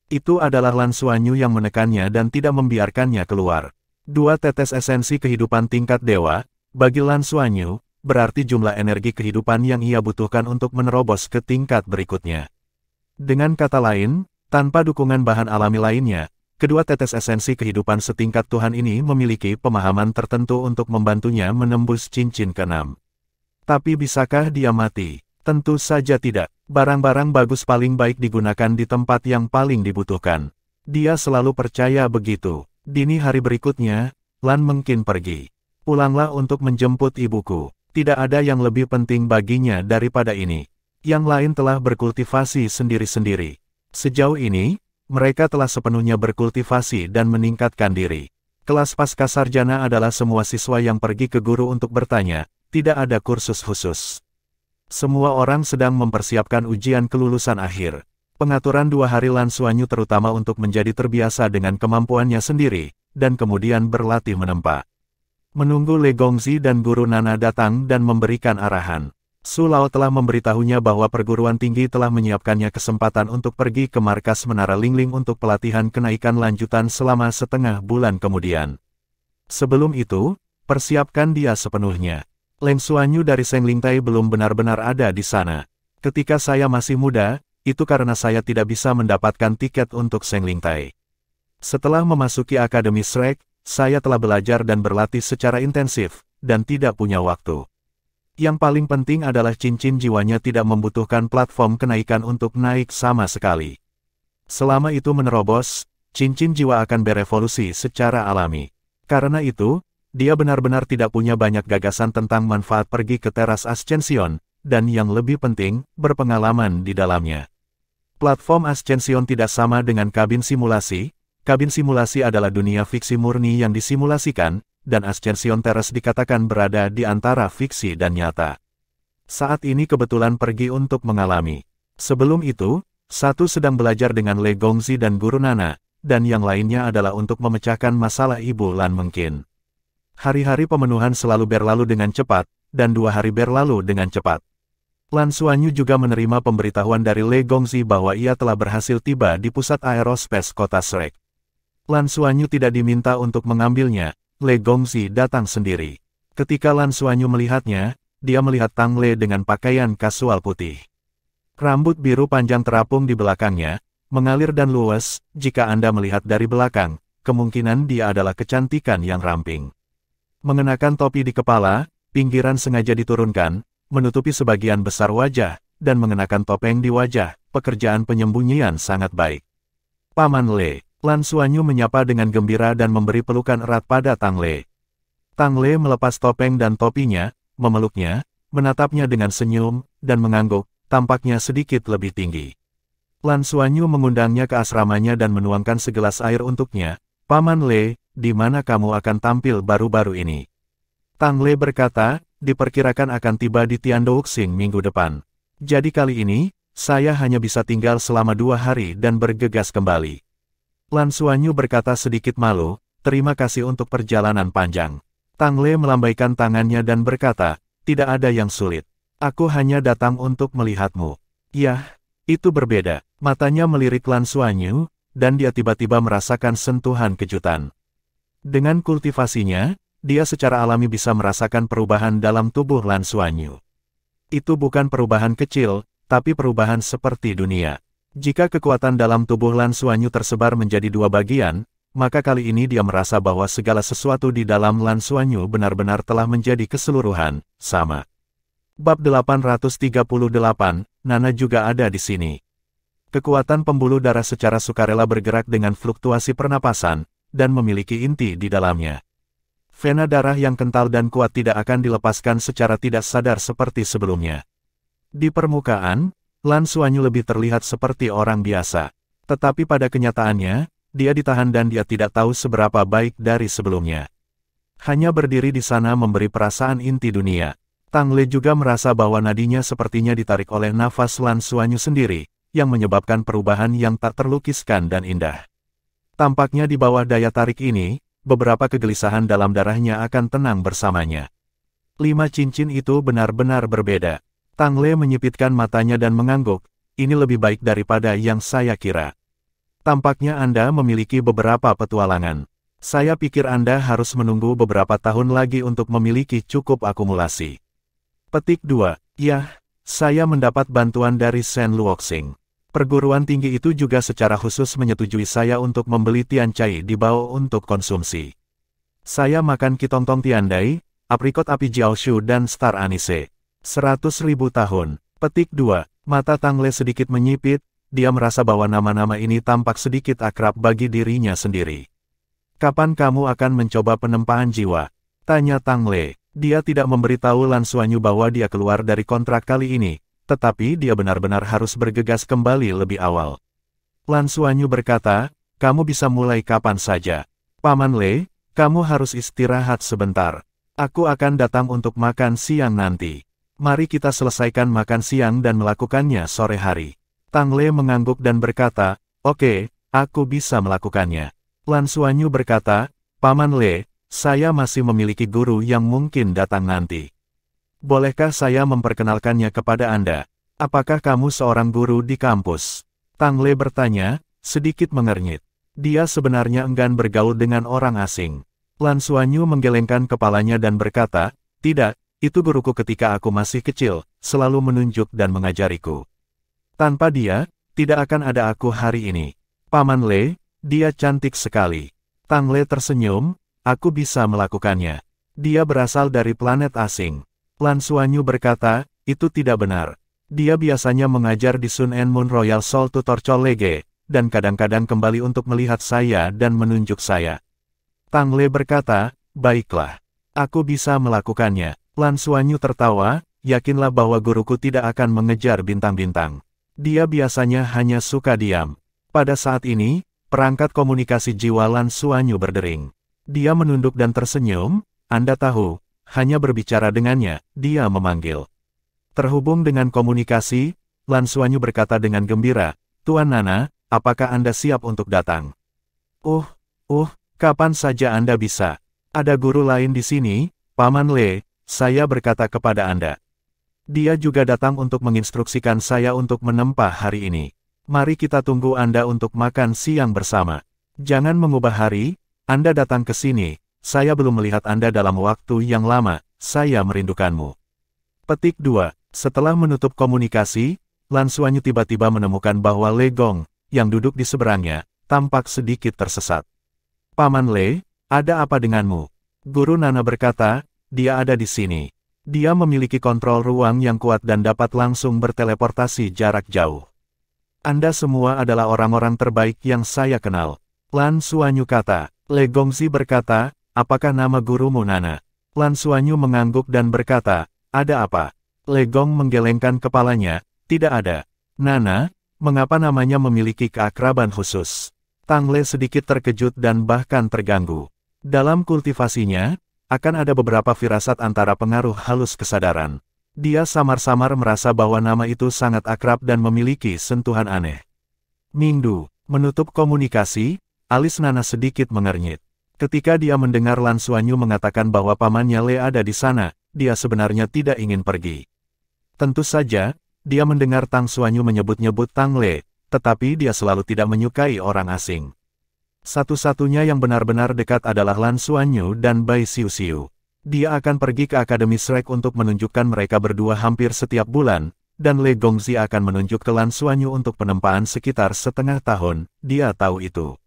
Itu adalah Lan Xuanyu yang menekannya dan tidak membiarkannya keluar. 2 tetes esensi kehidupan tingkat dewa, Bagi Lan Xuanyu, berarti jumlah energi kehidupan yang ia butuhkan untuk menerobos ke tingkat berikutnya. Dengan kata lain, tanpa dukungan bahan alami lainnya, kedua tetes esensi kehidupan setingkat Tuhan ini memiliki pemahaman tertentu untuk membantunya menembus cincin keenam. Tapi bisakah dia mati? Tentu saja tidak. Barang-barang bagus paling baik digunakan di tempat yang paling dibutuhkan. Dia selalu percaya begitu. Dini hari berikutnya, Lan Mengqin pergi. Pulanglah untuk menjemput ibuku. Tidak ada yang lebih penting baginya daripada ini. Yang lain telah berkultivasi sendiri-sendiri. Sejauh ini, mereka telah sepenuhnya berkultivasi dan meningkatkan diri. Kelas pascasarjana adalah semua siswa yang pergi ke guru untuk bertanya, tidak ada kursus khusus. Semua orang sedang mempersiapkan ujian kelulusan akhir. Pengaturan 2 hari Lan Xuanyu terutama untuk menjadi terbiasa dengan kemampuannya sendiri, dan kemudian berlatih menempa. Menunggu Le Gongzi dan Guru Nana datang dan memberikan arahan. Su Lao telah memberitahunya bahwa perguruan tinggi telah menyiapkannya kesempatan untuk pergi ke markas Menara Lingling untuk pelatihan kenaikan lanjutan selama setengah bulan kemudian. Sebelum itu, persiapkan dia sepenuhnya. Leng Xuanyu dari Seng Lingtai belum benar-benar ada di sana. Ketika saya masih muda, itu karena saya tidak bisa mendapatkan tiket untuk Seng Lingtai. Setelah memasuki Akademi Shrek, saya telah belajar dan berlatih secara intensif, dan tidak punya waktu. Yang paling penting adalah cincin jiwanya tidak membutuhkan platform kenaikan untuk naik sama sekali. Selama itu menerobos, cincin jiwa akan berevolusi secara alami. Karena itu, dia benar-benar tidak punya banyak gagasan tentang manfaat pergi ke teras Ascension, dan yang lebih penting, berpengalaman di dalamnya. Platform Ascension tidak sama dengan kabin simulasi. Kabin simulasi adalah dunia fiksi murni yang disimulasikan, dan Ascension Terrace dikatakan berada di antara fiksi dan nyata. Saat ini kebetulan pergi untuk mengalami. Sebelum itu, satu sedang belajar dengan Le Gongzi dan Guru Nana, dan yang lainnya adalah untuk memecahkan masalah Ibu Lan Mengqin. Hari-hari pemenuhan selalu berlalu dengan cepat, dan 2 hari berlalu dengan cepat. Lan Xuanyu juga menerima pemberitahuan dari Le Gongzi bahwa ia telah berhasil tiba di pusat aerospace kota Shrek. Lan Xuanyu tidak diminta untuk mengambilnya. Le Gongzi datang sendiri. Ketika Lan Xuanyu melihatnya, dia melihat Tang Le dengan pakaian kasual putih. Rambut biru panjang terapung di belakangnya, mengalir dan luwes. Jika Anda melihat dari belakang, kemungkinan dia adalah kecantikan yang ramping. Mengenakan topi di kepala, pinggiran sengaja diturunkan, menutupi sebagian besar wajah, dan mengenakan topeng di wajah, pekerjaan penyembunyian sangat baik. Paman Le. Lan Xuanyu menyapa dengan gembira dan memberi pelukan erat pada Tang Le. Tang Le melepas topeng dan topinya, memeluknya, menatapnya dengan senyum, dan mengangguk, tampaknya sedikit lebih tinggi. Lan Xuanyu mengundangnya ke asramanya dan menuangkan segelas air untuknya. Paman Le, di mana kamu akan tampil baru-baru ini? Tang Le berkata, diperkirakan akan tiba di Tiandouxing minggu depan. Jadi kali ini, saya hanya bisa tinggal selama 2 hari dan bergegas kembali. Lan Xuanyu berkata sedikit malu, terima kasih untuk perjalanan panjang. Tang Le melambaikan tangannya dan berkata, tidak ada yang sulit. Aku hanya datang untuk melihatmu. Yah, itu berbeda. Matanya melirik Lan Xuanyu, dan dia tiba-tiba merasakan sentuhan kejutan. Dengan kultivasinya, dia secara alami bisa merasakan perubahan dalam tubuh Lan Xuanyu. Itu bukan perubahan kecil, tapi perubahan seperti dunia. Jika kekuatan dalam tubuh Lan Xuanyu tersebar menjadi 2 bagian, maka kali ini dia merasa bahwa segala sesuatu di dalam Lan Xuanyu benar-benar telah menjadi keseluruhan, sama. Bab 838, Nana juga ada di sini. Kekuatan pembuluh darah secara sukarela bergerak dengan fluktuasi pernapasan, dan memiliki inti di dalamnya. Vena darah yang kental dan kuat tidak akan dilepaskan secara tidak sadar seperti sebelumnya. Di permukaan, Lan Xuanyu lebih terlihat seperti orang biasa. Tetapi pada kenyataannya, dia ditahan dan dia tidak tahu seberapa baik dari sebelumnya. Hanya berdiri di sana memberi perasaan inti dunia. Tang Le juga merasa bahwa nadinya sepertinya ditarik oleh nafas Lan Xuanyu sendiri, yang menyebabkan perubahan yang tak terlukiskan dan indah. Tampaknya di bawah daya tarik ini, beberapa kegelisahan dalam darahnya akan tenang bersamanya. 5 cincin itu benar-benar berbeda. Tang Le menyipitkan matanya dan mengangguk, ini lebih baik daripada yang saya kira. Tampaknya Anda memiliki beberapa petualangan. Saya pikir Anda harus menunggu beberapa tahun lagi untuk memiliki cukup akumulasi. Petik 2. Yah, saya mendapat bantuan dari Shen Luoxing. Perguruan tinggi itu juga secara khusus menyetujui saya untuk membeli Tian Cai di Bao untuk konsumsi. Saya makan Kitongtong Tiandai, aprikot api Jiaoshu dan Star Anise. 100.000 tahun. Petik 2. Mata Tang Le sedikit menyipit, dia merasa bahwa nama-nama ini tampak sedikit akrab bagi dirinya sendiri. Kapan kamu akan mencoba penempaan jiwa? Tanya Tang Le. Dia tidak memberitahu Lan Xuanyu bahwa dia keluar dari kontrak kali ini, tetapi dia benar-benar harus bergegas kembali lebih awal. Lan Xuanyu berkata, kamu bisa mulai kapan saja. Paman Le, kamu harus istirahat sebentar. Aku akan datang untuk makan siang nanti. Mari kita selesaikan makan siang dan melakukannya sore hari. Tang Le mengangguk dan berkata, oke, aku bisa melakukannya. Lan Xuanyu berkata, Paman Le, saya masih memiliki guru yang mungkin datang nanti. Bolehkah saya memperkenalkannya kepada Anda? Apakah kamu seorang guru di kampus? Tang Le bertanya, sedikit mengernyit. Dia sebenarnya enggan bergaul dengan orang asing. Lan Xuanyu menggelengkan kepalanya dan berkata, tidak, itu guruku ketika aku masih kecil, selalu menunjuk dan mengajariku. Tanpa dia, tidak akan ada aku hari ini. Paman Le, dia cantik sekali. Tang Le tersenyum, aku bisa melakukannya. Dia berasal dari planet asing. Lan Xuanyu berkata, itu tidak benar. Dia biasanya mengajar di Sun and Moon Royal Soul Tutor College, dan kadang-kadang kembali untuk melihat saya dan menunjuk saya. Tang Le berkata, baiklah. Aku bisa melakukannya. Lan Xuanyu tertawa, yakinlah bahwa guruku tidak akan mengejar bintang-bintang. Dia biasanya hanya suka diam. Pada saat ini, perangkat komunikasi jiwa Lan Xuanyu berdering. Dia menunduk dan tersenyum, Anda tahu, hanya berbicara dengannya, dia memanggil. Terhubung dengan komunikasi, Lan Xuanyu berkata dengan gembira, Tuan Nana, apakah Anda siap untuk datang? Kapan saja Anda bisa. Ada guru lain di sini, Paman Le, saya berkata kepada Anda. Dia juga datang untuk menginstruksikan saya untuk menempa hari ini. Mari kita tunggu Anda untuk makan siang bersama. Jangan mengubah hari, Anda datang ke sini, saya belum melihat Anda dalam waktu yang lama, saya merindukanmu. Petik 2. Setelah menutup komunikasi, Lan Xuanyu tiba-tiba menemukan bahwa Le Gong, yang duduk di seberangnya, tampak sedikit tersesat. Paman Le, ada apa denganmu? Guru Nana berkata, dia ada di sini. Dia memiliki kontrol ruang yang kuat dan dapat langsung berteleportasi jarak jauh. Anda semua adalah orang-orang terbaik yang saya kenal. Lan Xuanyu kata. Le Gongzi berkata, apakah nama gurumu Nana? Lan Xuanyu mengangguk dan berkata, ada apa? Le Gong menggelengkan kepalanya, tidak ada. Nana, mengapa namanya memiliki keakraban khusus? Tang Le sedikit terkejut dan bahkan terganggu. Dalam kultivasinya, akan ada beberapa firasat antara pengaruh halus kesadaran. Dia samar-samar merasa bahwa nama itu sangat akrab dan memiliki sentuhan aneh. Mingdu, menutup komunikasi, alis Nana sedikit mengernyit. Ketika dia mendengar Lan Xuanyu mengatakan bahwa pamannya Le ada di sana, dia sebenarnya tidak ingin pergi. Tentu saja, dia mendengar Tang Xuanyu menyebut-nyebut Tang Le, tetapi dia selalu tidak menyukai orang asing. Satu-satunya yang benar-benar dekat adalah Lan Xuanyu dan Bai Xiuxiu. Dia akan pergi ke Akademi Shrek untuk menunjukkan mereka berdua hampir setiap bulan, dan Le Gongzi akan menunjuk ke Lan Xuanyu untuk penempaan sekitar setengah tahun, dia tahu itu.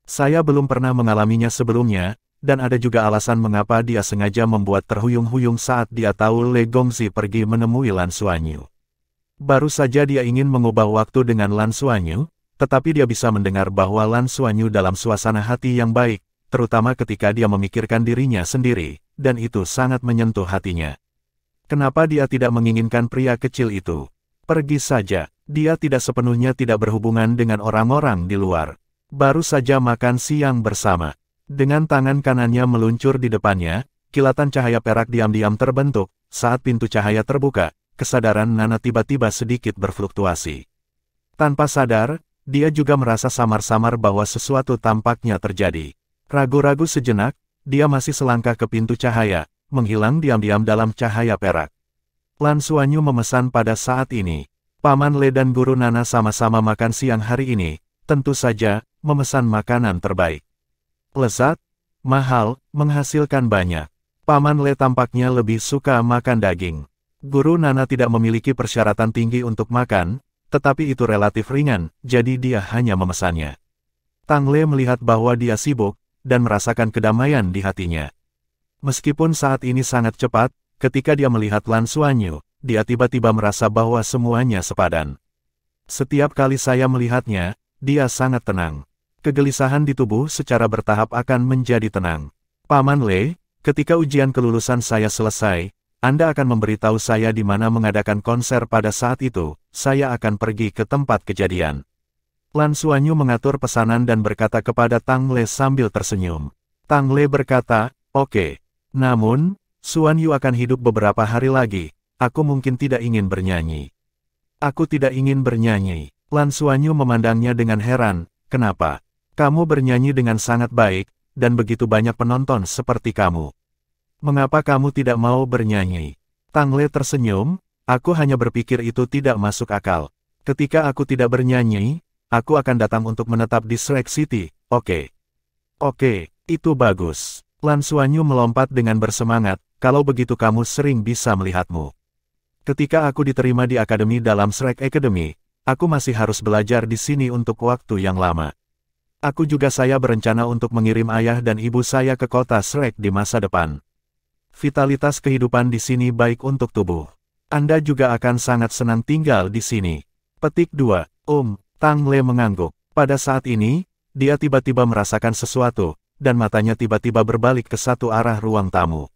Saya belum pernah mengalaminya sebelumnya, dan ada juga alasan mengapa dia sengaja membuat terhuyung-huyung saat dia tahu Le Gongzi pergi menemui Lan Xuanyu. Baru saja dia ingin mengubah waktu dengan Lan Xuanyu, tetapi dia bisa mendengar bahwa Lan Xuanyu dalam suasana hati yang baik, terutama ketika dia memikirkan dirinya sendiri, dan itu sangat menyentuh hatinya. Kenapa dia tidak menginginkan pria kecil itu? Pergi saja, dia tidak sepenuhnya tidak berhubungan dengan orang-orang di luar. Baru saja makan siang bersama. Dengan tangan kanannya meluncur di depannya, kilatan cahaya perak diam-diam terbentuk, saat pintu cahaya terbuka, kesadaran Nana tiba-tiba sedikit berfluktuasi. Tanpa sadar, dia juga merasa samar-samar bahwa sesuatu tampaknya terjadi. Ragu-ragu sejenak, dia masih selangkah ke pintu cahaya, menghilang diam-diam dalam cahaya perak. Lan Xuanyu memesan pada saat ini. Paman Le dan Guru Nana sama-sama makan siang hari ini, tentu saja, memesan makanan terbaik. Lezat, mahal, menghasilkan banyak. Paman Le tampaknya lebih suka makan daging. Guru Nana tidak memiliki persyaratan tinggi untuk makan, tetapi itu relatif ringan, jadi dia hanya memesannya. Tang Le melihat bahwa dia sibuk, dan merasakan kedamaian di hatinya. Meskipun saat ini sangat cepat, ketika dia melihat Lan Xuanyu, dia tiba-tiba merasa bahwa semuanya sepadan. Setiap kali saya melihatnya, dia sangat tenang. Kegelisahan di tubuh secara bertahap akan menjadi tenang. Paman Le, ketika ujian kelulusan saya selesai, Anda akan memberitahu saya di mana mengadakan konser pada saat itu, saya akan pergi ke tempat kejadian. Lan Xuanyu mengatur pesanan dan berkata kepada Tang Le sambil tersenyum. Tang Le berkata, oke. Namun, Xuanyu akan hidup beberapa hari lagi, aku mungkin tidak ingin bernyanyi. Aku tidak ingin bernyanyi. Lan Xuanyu memandangnya dengan heran, kenapa? Kamu bernyanyi dengan sangat baik, dan begitu banyak penonton seperti kamu. Mengapa kamu tidak mau bernyanyi? Tang Le tersenyum, aku hanya berpikir itu tidak masuk akal. Ketika aku tidak bernyanyi, aku akan datang untuk menetap di Shrek City, oke. Oke, itu bagus. Lan Xuanyu melompat dengan bersemangat, kalau begitu kamu sering bisa melihatmu. Ketika aku diterima di akademi dalam Shrek Academy, aku masih harus belajar di sini untuk waktu yang lama. Aku juga saya berencana untuk mengirim ayah dan ibu saya ke kota Shrek di masa depan. Vitalitas kehidupan di sini baik untuk tubuh. Anda juga akan sangat senang tinggal di sini. Petik 2. Tang Le mengangguk. Pada saat ini, dia tiba-tiba merasakan sesuatu, dan matanya tiba-tiba berbalik ke satu arah ruang tamu.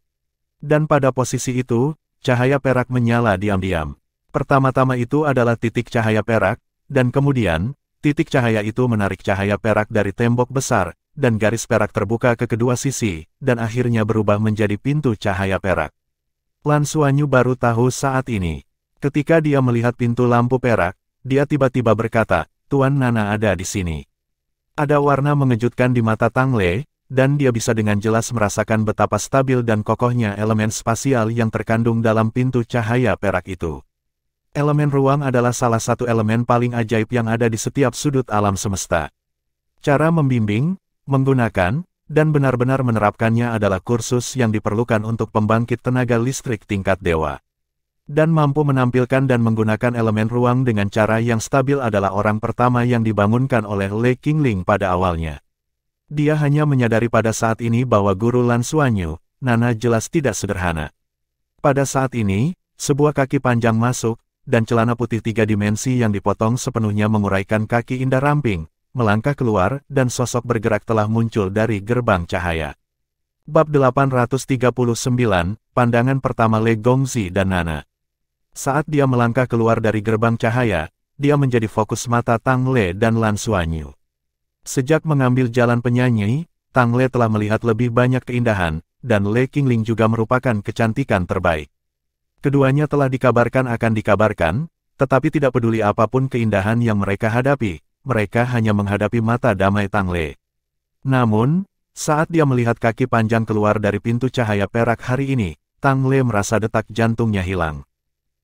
Dan pada posisi itu, cahaya perak menyala diam-diam. Pertama-tama itu adalah titik cahaya perak, dan kemudian, titik cahaya itu menarik cahaya perak dari tembok besar, dan garis perak terbuka ke kedua sisi, dan akhirnya berubah menjadi pintu cahaya perak. Lan Xuanyu baru tahu saat ini. Ketika dia melihat pintu lampu perak, dia tiba-tiba berkata, Tuan Nana ada di sini. Ada warna mengejutkan di mata Tang Le, dan dia bisa dengan jelas merasakan betapa stabil dan kokohnya elemen spasial yang terkandung dalam pintu cahaya perak itu. Elemen ruang adalah salah satu elemen paling ajaib yang ada di setiap sudut alam semesta. Cara membimbing, menggunakan, dan benar-benar menerapkannya adalah kursus yang diperlukan untuk pembangkit tenaga listrik tingkat dewa. Dan mampu menampilkan dan menggunakan elemen ruang dengan cara yang stabil adalah orang pertama yang dibangunkan oleh Le Qingling pada awalnya. Dia hanya menyadari pada saat ini bahwa guru Lan Xuanyu, Nana jelas tidak sederhana. Pada saat ini, sebuah kaki panjang masuk, dan celana putih 3 dimensi yang dipotong sepenuhnya menguraikan kaki indah ramping, melangkah keluar, dan sosok bergerak telah muncul dari gerbang cahaya. Bab 839, Pandangan pertama Le Gongzi dan Nana. Saat dia melangkah keluar dari gerbang cahaya, dia menjadi fokus mata Tang Le dan Lan Xuanyu. Sejak mengambil jalan penyanyi, Tang Le telah melihat lebih banyak keindahan, dan Le Qingling juga merupakan kecantikan terbaik. Keduanya telah dikabarkan akan dikabarkan, tetapi tidak peduli apapun keindahan yang mereka hadapi, mereka hanya menghadapi mata damai Tang Le. Namun, saat dia melihat kaki panjang keluar dari pintu cahaya perak hari ini, Tang Le merasa detak jantungnya hilang.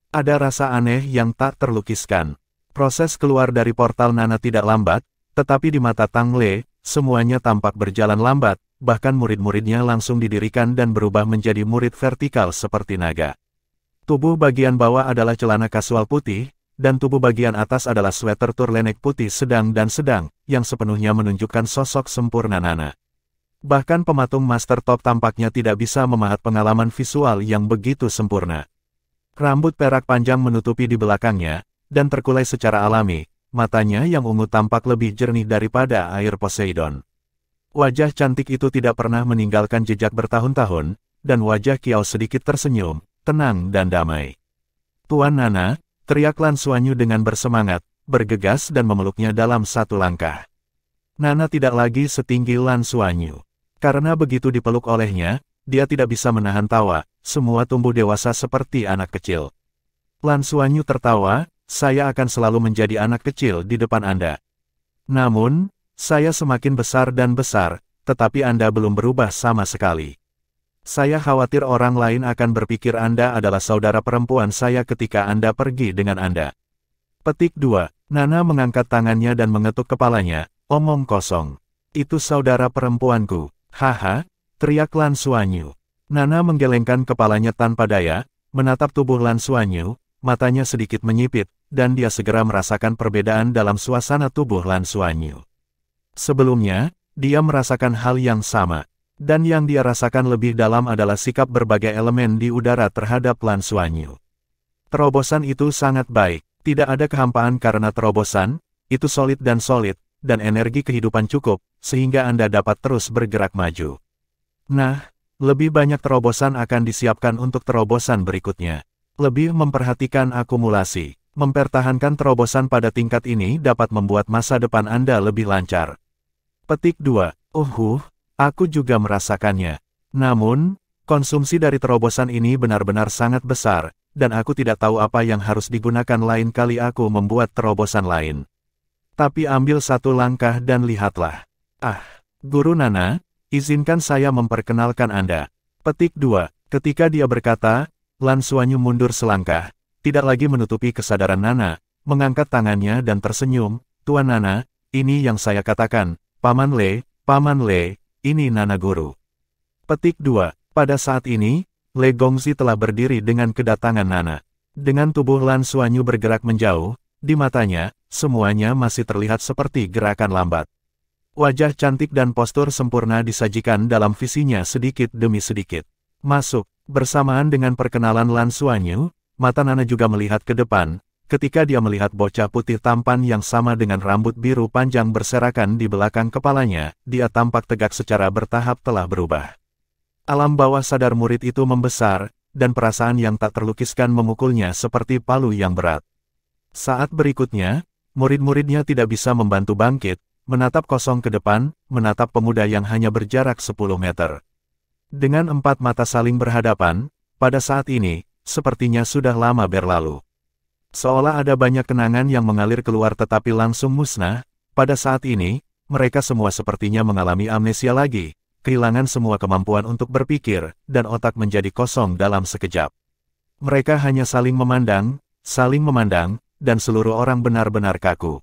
Ada rasa aneh yang tak terlukiskan. Proses keluar dari portal Nana tidak lambat, tetapi di mata Tang Le, semuanya tampak berjalan lambat, bahkan murid-muridnya langsung didirikan dan berubah menjadi murid vertikal seperti naga. Tubuh bagian bawah adalah celana kasual putih, dan tubuh bagian atas adalah sweater turtleneck putih sedang dan sedang, yang sepenuhnya menunjukkan sosok sempurna Nana. Bahkan pematung Master Top tampaknya tidak bisa memahat pengalaman visual yang begitu sempurna. Rambut perak panjang menutupi di belakangnya, dan terkulai secara alami, matanya yang ungu tampak lebih jernih daripada air Poseidon. Wajah cantik itu tidak pernah meninggalkan jejak bertahun-tahun, dan wajah Kiao sedikit tersenyum, tenang dan damai. Tuan Nana, teriak Lan Xuanyu dengan bersemangat, bergegas dan memeluknya dalam satu langkah. Nana tidak lagi setinggi Lan Xuanyu. Karena begitu dipeluk olehnya, dia tidak bisa menahan tawa, semua tumbuh dewasa seperti anak kecil. Lan Xuanyu tertawa, saya akan selalu menjadi anak kecil di depan Anda. Namun, saya semakin besar dan besar, tetapi Anda belum berubah sama sekali. Saya khawatir orang lain akan berpikir Anda adalah saudara perempuan saya ketika Anda pergi dengan Anda. Petik 2. Nana mengangkat tangannya dan mengetuk kepalanya, omong kosong. Itu saudara perempuanku. Haha, teriak Lan Xuanyu. Nana menggelengkan kepalanya tanpa daya, menatap tubuh Lan Xuanyu, matanya sedikit menyipit, dan dia segera merasakan perbedaan dalam suasana tubuh Lan Xuanyu. Sebelumnya, dia merasakan hal yang sama, dan yang dia rasakan lebih dalam adalah sikap berbagai elemen di udara terhadap Lan Xuanyu. Terobosan itu sangat baik, tidak ada kehampaan karena terobosan, itu solid, dan energi kehidupan cukup, sehingga Anda dapat terus bergerak maju. Nah, lebih banyak terobosan akan disiapkan untuk terobosan berikutnya. Lebih memperhatikan akumulasi. Mempertahankan terobosan pada tingkat ini dapat membuat masa depan Anda lebih lancar. Petik 2. Aku juga merasakannya. Namun, konsumsi dari terobosan ini benar-benar sangat besar, dan aku tidak tahu apa yang harus digunakan. Lain kali aku membuat terobosan lain. Tapi ambil satu langkah dan lihatlah. Guru Nana, izinkan saya memperkenalkan Anda. Petik 2. Ketika dia berkata, Lan Xuanyu mundur selangkah, tidak lagi menutupi kesadaran Nana, mengangkat tangannya dan tersenyum. Tuan Nana, ini yang saya katakan, Paman Le, ini Nana Guru. Petik 2. Pada saat ini, Le Gongzi telah berdiri dengan kedatangan Nana. Dengan tubuh Lan Xuanyu bergerak menjauh, di matanya, semuanya masih terlihat seperti gerakan lambat. Wajah cantik dan postur sempurna disajikan dalam visinya sedikit demi sedikit. Masuk, bersamaan dengan perkenalan Lan Xuanyu, mata Nana juga melihat ke depan, ketika dia melihat bocah putih tampan yang sama dengan rambut biru panjang berserakan di belakang kepalanya, dia tampak tegak secara bertahap telah berubah. Alam bawah sadar murid itu membesar, dan perasaan yang tak terlukiskan memukulnya seperti palu yang berat. Saat berikutnya, murid-muridnya tidak bisa membantu bangkit, menatap kosong ke depan, menatap pemuda yang hanya berjarak 10 meter. Dengan 4 mata saling berhadapan, pada saat ini, sepertinya sudah lama berlalu. Seolah ada banyak kenangan yang mengalir keluar tetapi langsung musnah, pada saat ini, mereka semua sepertinya mengalami amnesia lagi, kehilangan semua kemampuan untuk berpikir, dan otak menjadi kosong dalam sekejap. Mereka hanya saling memandang, dan seluruh orang benar-benar kaku.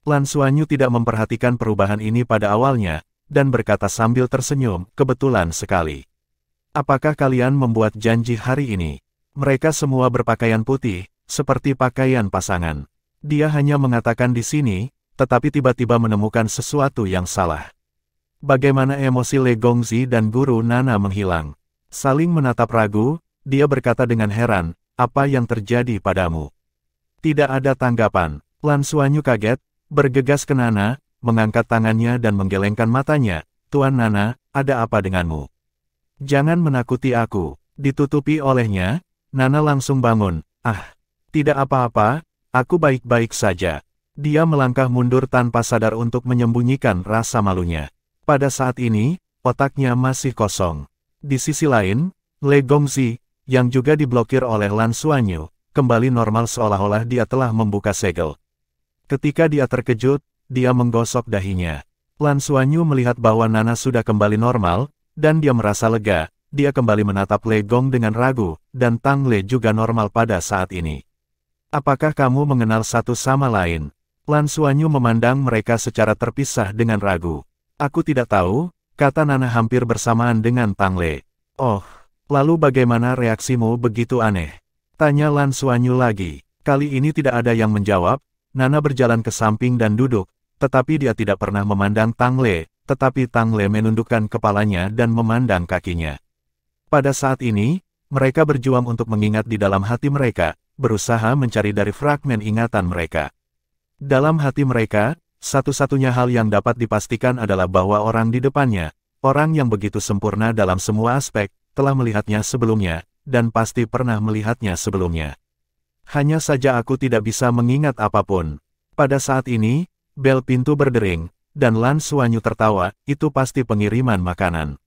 Lan Xuanyu tidak memperhatikan perubahan ini pada awalnya, dan berkata sambil tersenyum, kebetulan sekali. Apakah kalian membuat janji hari ini? Mereka semua berpakaian putih, seperti pakaian pasangan. Dia hanya mengatakan di sini, tetapi tiba-tiba menemukan sesuatu yang salah. Bagaimana emosi Le Gongzi dan Guru Nana menghilang. Saling menatap ragu, dia berkata dengan heran, apa yang terjadi padamu? Tidak ada tanggapan. Lan Xuanyu kaget, bergegas ke Nana, mengangkat tangannya dan menggelengkan matanya. Tuan Nana, ada apa denganmu? Jangan menakuti aku. Ditutupi olehnya, Nana langsung bangun. Tidak apa-apa, aku baik-baik saja. Dia melangkah mundur tanpa sadar untuk menyembunyikan rasa malunya. Pada saat ini, otaknya masih kosong. Di sisi lain, Le Gongzi, yang juga diblokir oleh Lan Xuanyu, kembali normal seolah-olah dia telah membuka segel. Ketika dia terkejut, dia menggosok dahinya. Lan Xuanyu melihat bahwa Nana sudah kembali normal, dan dia merasa lega. Dia kembali menatap Le Gong dengan ragu, dan Tang Le juga normal pada saat ini. Apakah kamu mengenal satu sama lain? Lan Xuanyu memandang mereka secara terpisah dengan ragu. Aku tidak tahu, kata Nana hampir bersamaan dengan Tang Le. Oh, lalu bagaimana reaksimu begitu aneh? Tanya Lan Xuanyu lagi. Kali ini tidak ada yang menjawab. Nana berjalan ke samping dan duduk, tetapi dia tidak pernah memandang Tang Le, tetapi Tang Le menundukkan kepalanya dan memandang kakinya. Pada saat ini, mereka berjuang untuk mengingat di dalam hati mereka, berusaha mencari dari fragmen ingatan mereka. Dalam hati mereka, satu-satunya hal yang dapat dipastikan adalah bahwa orang di depannya, orang yang begitu sempurna dalam semua aspek, telah melihatnya sebelumnya, dan pasti pernah melihatnya sebelumnya. Hanya saja aku tidak bisa mengingat apapun. Pada saat ini, bel pintu berdering, dan Lan Xuanyu tertawa, itu pasti pengiriman makanan.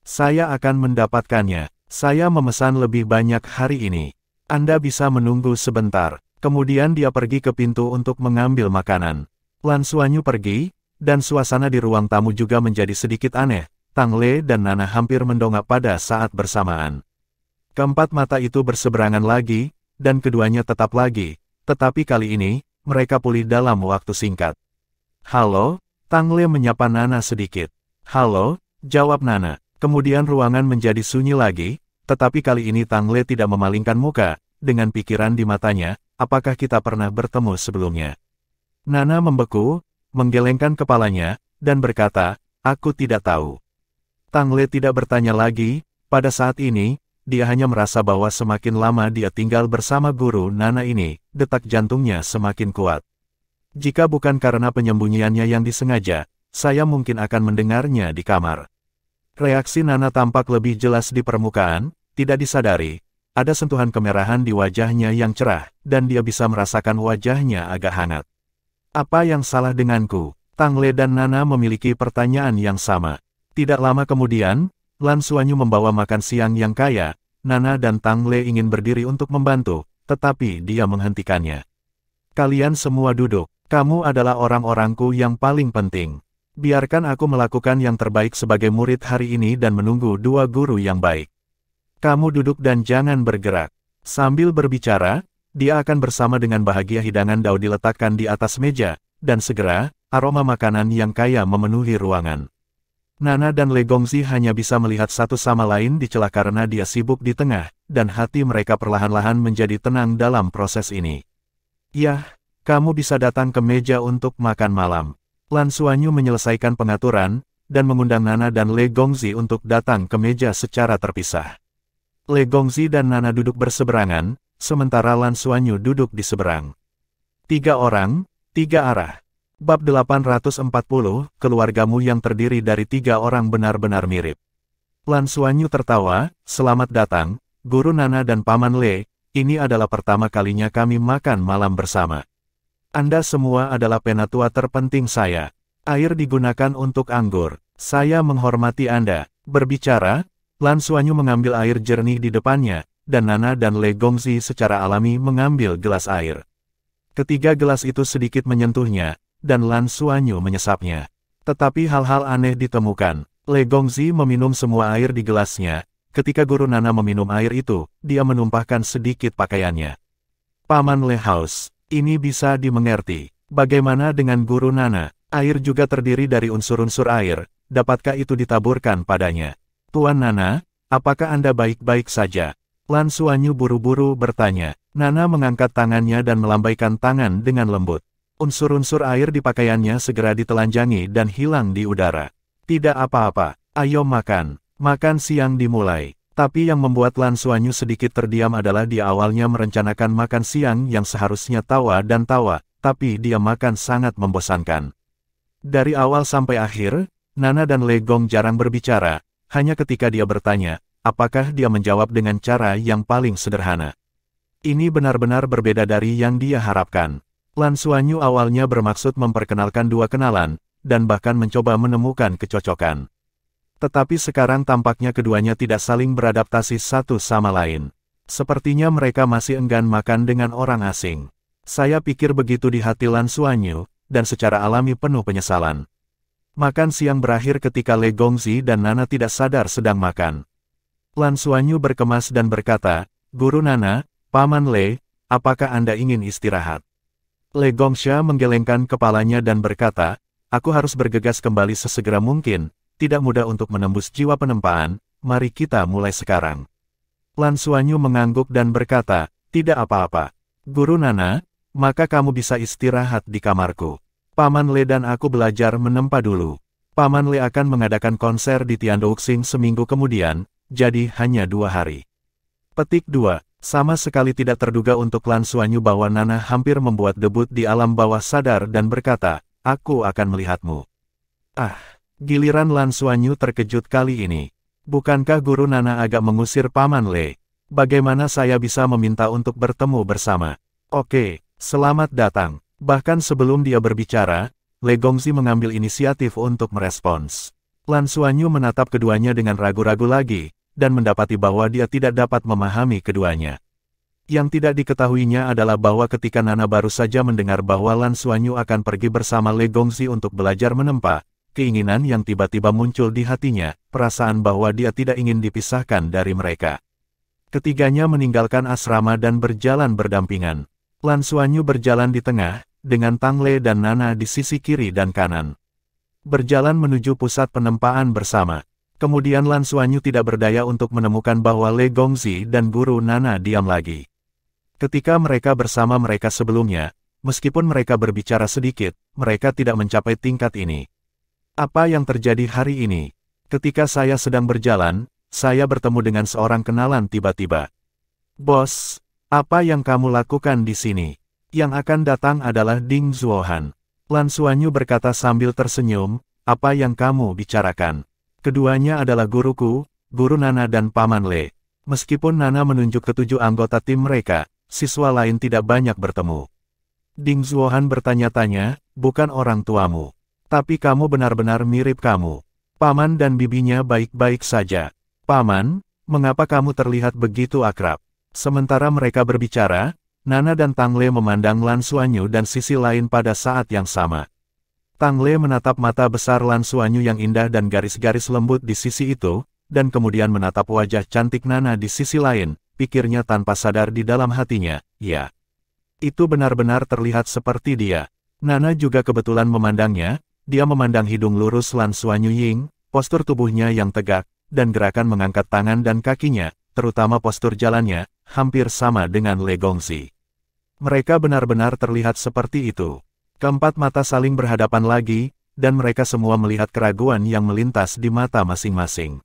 Saya akan mendapatkannya. Saya memesan lebih banyak hari ini. Anda bisa menunggu sebentar. Kemudian dia pergi ke pintu untuk mengambil makanan. Lan Xuanyu pergi, dan suasana di ruang tamu juga menjadi sedikit aneh. Tang Le dan Nana hampir mendongak pada saat bersamaan. Keempat mata itu berseberangan lagi, dan keduanya tetap lagi, tetapi kali ini, mereka pulih dalam waktu singkat. Halo, Tang Le menyapa Nana sedikit. Halo, jawab Nana. Kemudian ruangan menjadi sunyi lagi, tetapi kali ini Tang Le tidak memalingkan muka, dengan pikiran di matanya, apakah kita pernah bertemu sebelumnya? Nana membeku, menggelengkan kepalanya, dan berkata, aku tidak tahu. Tang Le tidak bertanya lagi, pada saat ini, dia hanya merasa bahwa semakin lama dia tinggal bersama guru Nana ini, detak jantungnya semakin kuat. Jika bukan karena penyembunyiannya yang disengaja, saya mungkin akan mendengarnya di kamar. Reaksi Nana tampak lebih jelas di permukaan, tidak disadari. Ada sentuhan kemerahan di wajahnya yang cerah, dan dia bisa merasakan wajahnya agak hangat. Apa yang salah denganku? Tang Le dan Nana memiliki pertanyaan yang sama. Tidak lama kemudian, Lan Xuanyu membawa makan siang yang kaya. Nana dan Tang Le ingin berdiri untuk membantu, tetapi dia menghentikannya. Kalian semua duduk. Kamu adalah orang-orangku yang paling penting. Biarkan aku melakukan yang terbaik sebagai murid hari ini dan menunggu dua guru yang baik. Kamu duduk dan jangan bergerak. Sambil berbicara, dia akan bersama dengan bahagia hidangan Dao diletakkan di atas meja, dan segera, aroma makanan yang kaya memenuhi ruangan. Nana dan Le Gongzi hanya bisa melihat satu sama lain di celah karena dia sibuk di tengah, dan hati mereka perlahan-lahan menjadi tenang dalam proses ini. Yah, kamu bisa datang ke meja untuk makan malam. Lan Xuanyu menyelesaikan pengaturan, dan mengundang Nana dan Le Gongzi untuk datang ke meja secara terpisah. Le Gongzi dan Nana duduk berseberangan, sementara Lan Xuanyu duduk di seberang. 3 orang, 3 arah. Bab 840, keluargamu yang terdiri dari 3 orang benar-benar mirip. Lan Xuanyu tertawa, selamat datang, Guru Nana dan Paman Le, ini adalah pertama kalinya kami makan malam bersama. Anda semua adalah penatua terpenting saya. Air digunakan untuk anggur. Saya menghormati Anda. Berbicara, Lan Xuanyu mengambil air jernih di depannya, dan Nana dan Le Gongzi secara alami mengambil gelas air. Ketiga gelas itu sedikit menyentuhnya, dan Lan Xuanyu menyesapnya. Tetapi hal-hal aneh ditemukan. Le Gongzi meminum semua air di gelasnya. Ketika Guru Nana meminum air itu, dia menumpahkan sedikit pakaiannya. Paman Le haus. Ini bisa dimengerti. Bagaimana dengan Guru Nana? Air juga terdiri dari unsur-unsur air. Dapatkah itu ditaburkan padanya? Tuan Nana, apakah Anda baik-baik saja? Lan Xuanyu buru-buru bertanya. Nana mengangkat tangannya dan melambaikan tangan dengan lembut. Unsur-unsur air di pakaiannya segera ditelanjangi dan hilang di udara. Tidak apa-apa, ayo makan. Makan siang dimulai. Tapi yang membuat Lan Xuanyu sedikit terdiam adalah dia awalnya merencanakan makan siang yang seharusnya tawa dan tawa, tapi dia makan sangat membosankan. Dari awal sampai akhir, Nana dan Le Gong jarang berbicara, hanya ketika dia bertanya, apakah dia menjawab dengan cara yang paling sederhana. Ini benar-benar berbeda dari yang dia harapkan. Lan Xuanyu awalnya bermaksud memperkenalkan dua kenalan, dan bahkan mencoba menemukan kecocokan. Tetapi sekarang tampaknya keduanya tidak saling beradaptasi satu sama lain. Sepertinya mereka masih enggan makan dengan orang asing. Saya pikir begitu di hati Lan Xuanyu, dan secara alami penuh penyesalan. Makan siang berakhir ketika Le Gongzi dan Nana tidak sadar sedang makan. Lan Xuanyu berkemas dan berkata, Guru Nana, Paman Le, apakah Anda ingin istirahat? Le Gongsha menggelengkan kepalanya dan berkata, aku harus bergegas kembali sesegera mungkin. Tidak mudah untuk menembus jiwa penempaan, mari kita mulai sekarang. Lan Xuanyu mengangguk dan berkata, tidak apa-apa. Guru Nana, maka kamu bisa istirahat di kamarku. Paman Le dan aku belajar menempa dulu. Paman Le akan mengadakan konser di Tiandouxing seminggu kemudian, jadi hanya 2 hari. Petik 2. Sama sekali tidak terduga untuk Lan Xuanyu bahwa Nana hampir membuat debut di alam bawah sadar dan berkata, aku akan melihatmu. Giliran Lan Xuanyu terkejut kali ini. Bukankah Guru Nana agak mengusir Paman Le? Bagaimana saya bisa meminta untuk bertemu bersama? Oke, selamat datang. Bahkan sebelum dia berbicara, Le Gongzi mengambil inisiatif untuk merespons. Lan Xuanyu menatap keduanya dengan ragu-ragu lagi, dan mendapati bahwa dia tidak dapat memahami keduanya. Yang tidak diketahuinya adalah bahwa ketika Nana baru saja mendengar bahwa Lan Xuanyu akan pergi bersama Le Gongzi untuk belajar menempa, keinginan yang tiba-tiba muncul di hatinya, perasaan bahwa dia tidak ingin dipisahkan dari mereka. Ketiganya meninggalkan asrama dan berjalan berdampingan. Lan Xuanyu berjalan di tengah, dengan Tang Le dan Nana di sisi kiri dan kanan. Berjalan menuju pusat penempaan bersama. Kemudian Lan Xuanyu tidak berdaya untuk menemukan bahwa Le Gongzi dan Guru Nana diam lagi. Ketika mereka bersama mereka sebelumnya, meskipun mereka berbicara sedikit, mereka tidak mencapai tingkat ini. Apa yang terjadi hari ini? Ketika saya sedang berjalan, saya bertemu dengan seorang kenalan tiba-tiba. Bos, apa yang kamu lakukan di sini? Yang akan datang adalah Ding Zuohan. Lan Xuanyu berkata sambil tersenyum, apa yang kamu bicarakan? Keduanya adalah guruku, Guru Nana dan Paman Le. Meskipun Nana menunjuk ketujuh anggota tim mereka, siswa lain tidak banyak bertemu. Ding Zuohan bertanya-tanya, bukan orang tuamu. Tapi kamu benar-benar mirip kamu. Paman dan bibinya baik-baik saja. Paman, mengapa kamu terlihat begitu akrab? Sementara mereka berbicara, Nana dan Tang Le memandang Lan Xuanyu dan sisi lain pada saat yang sama. Tang Le menatap mata besar Lan Xuanyu yang indah dan garis-garis lembut di sisi itu, dan kemudian menatap wajah cantik Nana di sisi lain, pikirnya tanpa sadar di dalam hatinya, ya. Itu benar-benar terlihat seperti dia. Nana juga kebetulan memandangnya, dia memandang hidung lurus Lan Xuanyu Ying, postur tubuhnya yang tegak, dan gerakan mengangkat tangan dan kakinya, terutama postur jalannya, hampir sama dengan Le Gongzi. Mereka benar-benar terlihat seperti itu. Keempat mata saling berhadapan lagi, dan mereka semua melihat keraguan yang melintas di mata masing-masing.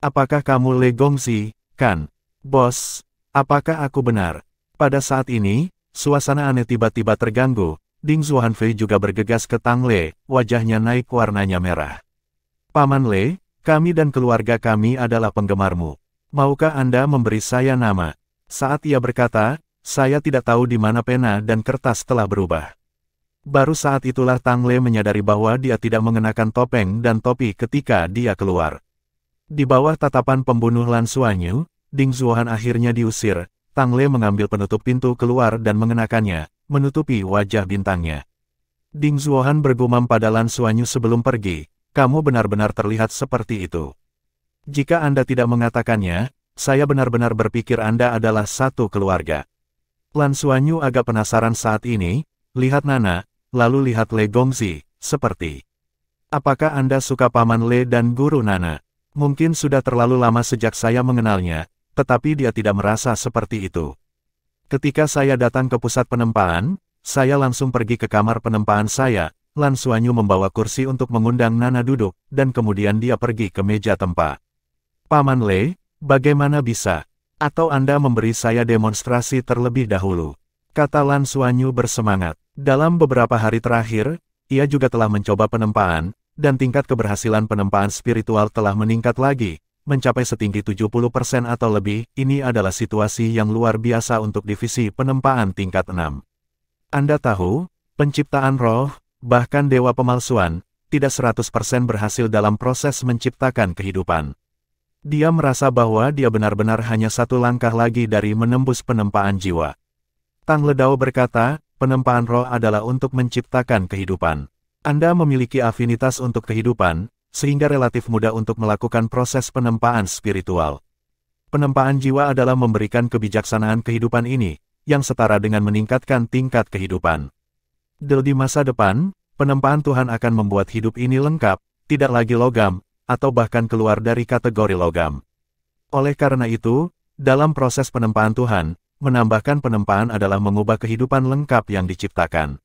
Apakah kamu Le Gongzi, kan? Bos, apakah aku benar? Pada saat ini, suasana aneh tiba-tiba terganggu, Ding Zuohanfei juga bergegas ke Tang Le, wajahnya naik warnanya merah. Paman Le, kami dan keluarga kami adalah penggemarmu. Maukah Anda memberi saya nama? Saat ia berkata, saya tidak tahu di mana pena dan kertas telah berubah. Baru saat itulah Tang Le menyadari bahwa dia tidak mengenakan topeng dan topi ketika dia keluar. Di bawah tatapan pembunuh Lan Xuanyu, Ding Zuohan akhirnya diusir. Tang Le mengambil penutup pintu keluar dan mengenakannya, menutupi wajah bintangnya. Ding Zuohan bergumam pada Lan Xuanyu sebelum pergi, kamu benar-benar terlihat seperti itu. Jika Anda tidak mengatakannya, saya benar-benar berpikir Anda adalah satu keluarga. Lan Xuanyu agak penasaran saat ini, lihat Nana, lalu lihat Le Gongzi, seperti. Apakah Anda suka Paman Le dan Guru Nana? Mungkin sudah terlalu lama sejak saya mengenalnya, tetapi dia tidak merasa seperti itu. Ketika saya datang ke pusat penempaan, saya langsung pergi ke kamar penempaan saya. Lan Xuanyu membawa kursi untuk mengundang Nana duduk, dan kemudian dia pergi ke meja tempat. Paman Le, bagaimana bisa? Atau Anda memberi saya demonstrasi terlebih dahulu? Kata Lan Xuanyu bersemangat. Dalam beberapa hari terakhir, ia juga telah mencoba penempaan, dan tingkat keberhasilan penempaan spiritual telah meningkat lagi, mencapai setinggi 70% atau lebih. Ini adalah situasi yang luar biasa untuk divisi penempaan tingkat 6. Anda tahu, penciptaan roh, bahkan dewa pemalsuan, tidak 100% berhasil dalam proses menciptakan kehidupan. Dia merasa bahwa dia benar-benar hanya satu langkah lagi dari menembus penempaan jiwa. Tang Ledao berkata, penempaan roh adalah untuk menciptakan kehidupan. Anda memiliki afinitas untuk kehidupan, sehingga relatif mudah untuk melakukan proses penempaan spiritual. Penempaan jiwa adalah memberikan kebijaksanaan kehidupan ini, yang setara dengan meningkatkan tingkat kehidupan. Di masa depan, penempaan Tuhan akan membuat hidup ini lengkap, tidak lagi logam, atau bahkan keluar dari kategori logam. Oleh karena itu, dalam proses penempaan Tuhan, menambahkan penempaan adalah mengubah kehidupan lengkap yang diciptakan.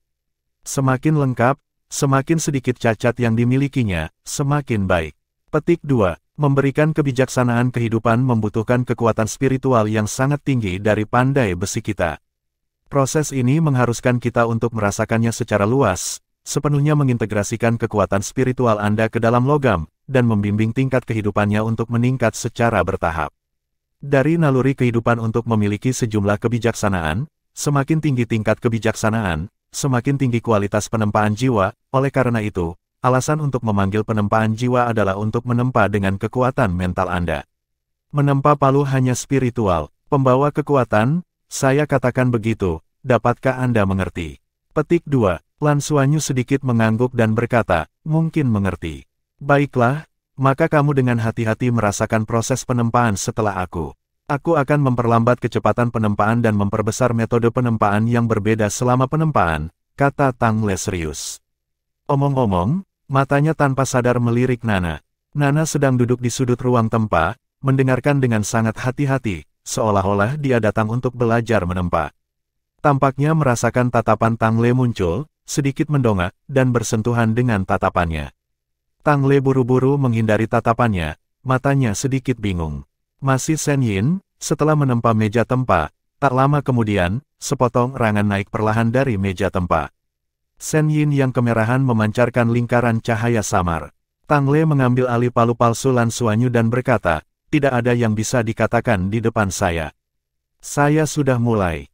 Semakin lengkap, semakin sedikit cacat yang dimilikinya, semakin baik. Petik 2. Memberikan kebijaksanaan kehidupan membutuhkan kekuatan spiritual yang sangat tinggi dari pandai besi kita. Proses ini mengharuskan kita untuk merasakannya secara luas, sepenuhnya mengintegrasikan kekuatan spiritual Anda ke dalam logam, dan membimbing tingkat kehidupannya untuk meningkat secara bertahap. Dari naluri kehidupan untuk memiliki sejumlah kebijaksanaan, semakin tinggi tingkat kebijaksanaan, semakin tinggi kualitas penempaan jiwa. Oleh karena itu, alasan untuk memanggil penempaan jiwa adalah untuk menempa dengan kekuatan mental Anda. Menempa palu hanya spiritual, pembawa kekuatan, saya katakan begitu, dapatkah Anda mengerti? Petik 2. Lan Xuanyu sedikit mengangguk dan berkata, mungkin mengerti. Baiklah, maka kamu dengan hati-hati merasakan proses penempaan setelah aku. Aku akan memperlambat kecepatan penempaan dan memperbesar metode penempaan yang berbeda selama penempaan, kata Tang Le serius. Omong-omong, matanya tanpa sadar melirik Nana. Nana sedang duduk di sudut ruang tempa, mendengarkan dengan sangat hati-hati, seolah-olah dia datang untuk belajar menempa. Tampaknya merasakan tatapan Tang Le muncul, sedikit mendongak, dan bersentuhan dengan tatapannya. Tang Le buru-buru menghindari tatapannya, matanya sedikit bingung. Masih Shen Yin, setelah menempa meja tempa, tak lama kemudian, sepotong erangan naik perlahan dari meja tempa. Shen Yin yang kemerahan memancarkan lingkaran cahaya samar. Tang Le mengambil alih palu palsu Lan Xuanyu dan berkata, tidak ada yang bisa dikatakan di depan saya. Saya sudah mulai.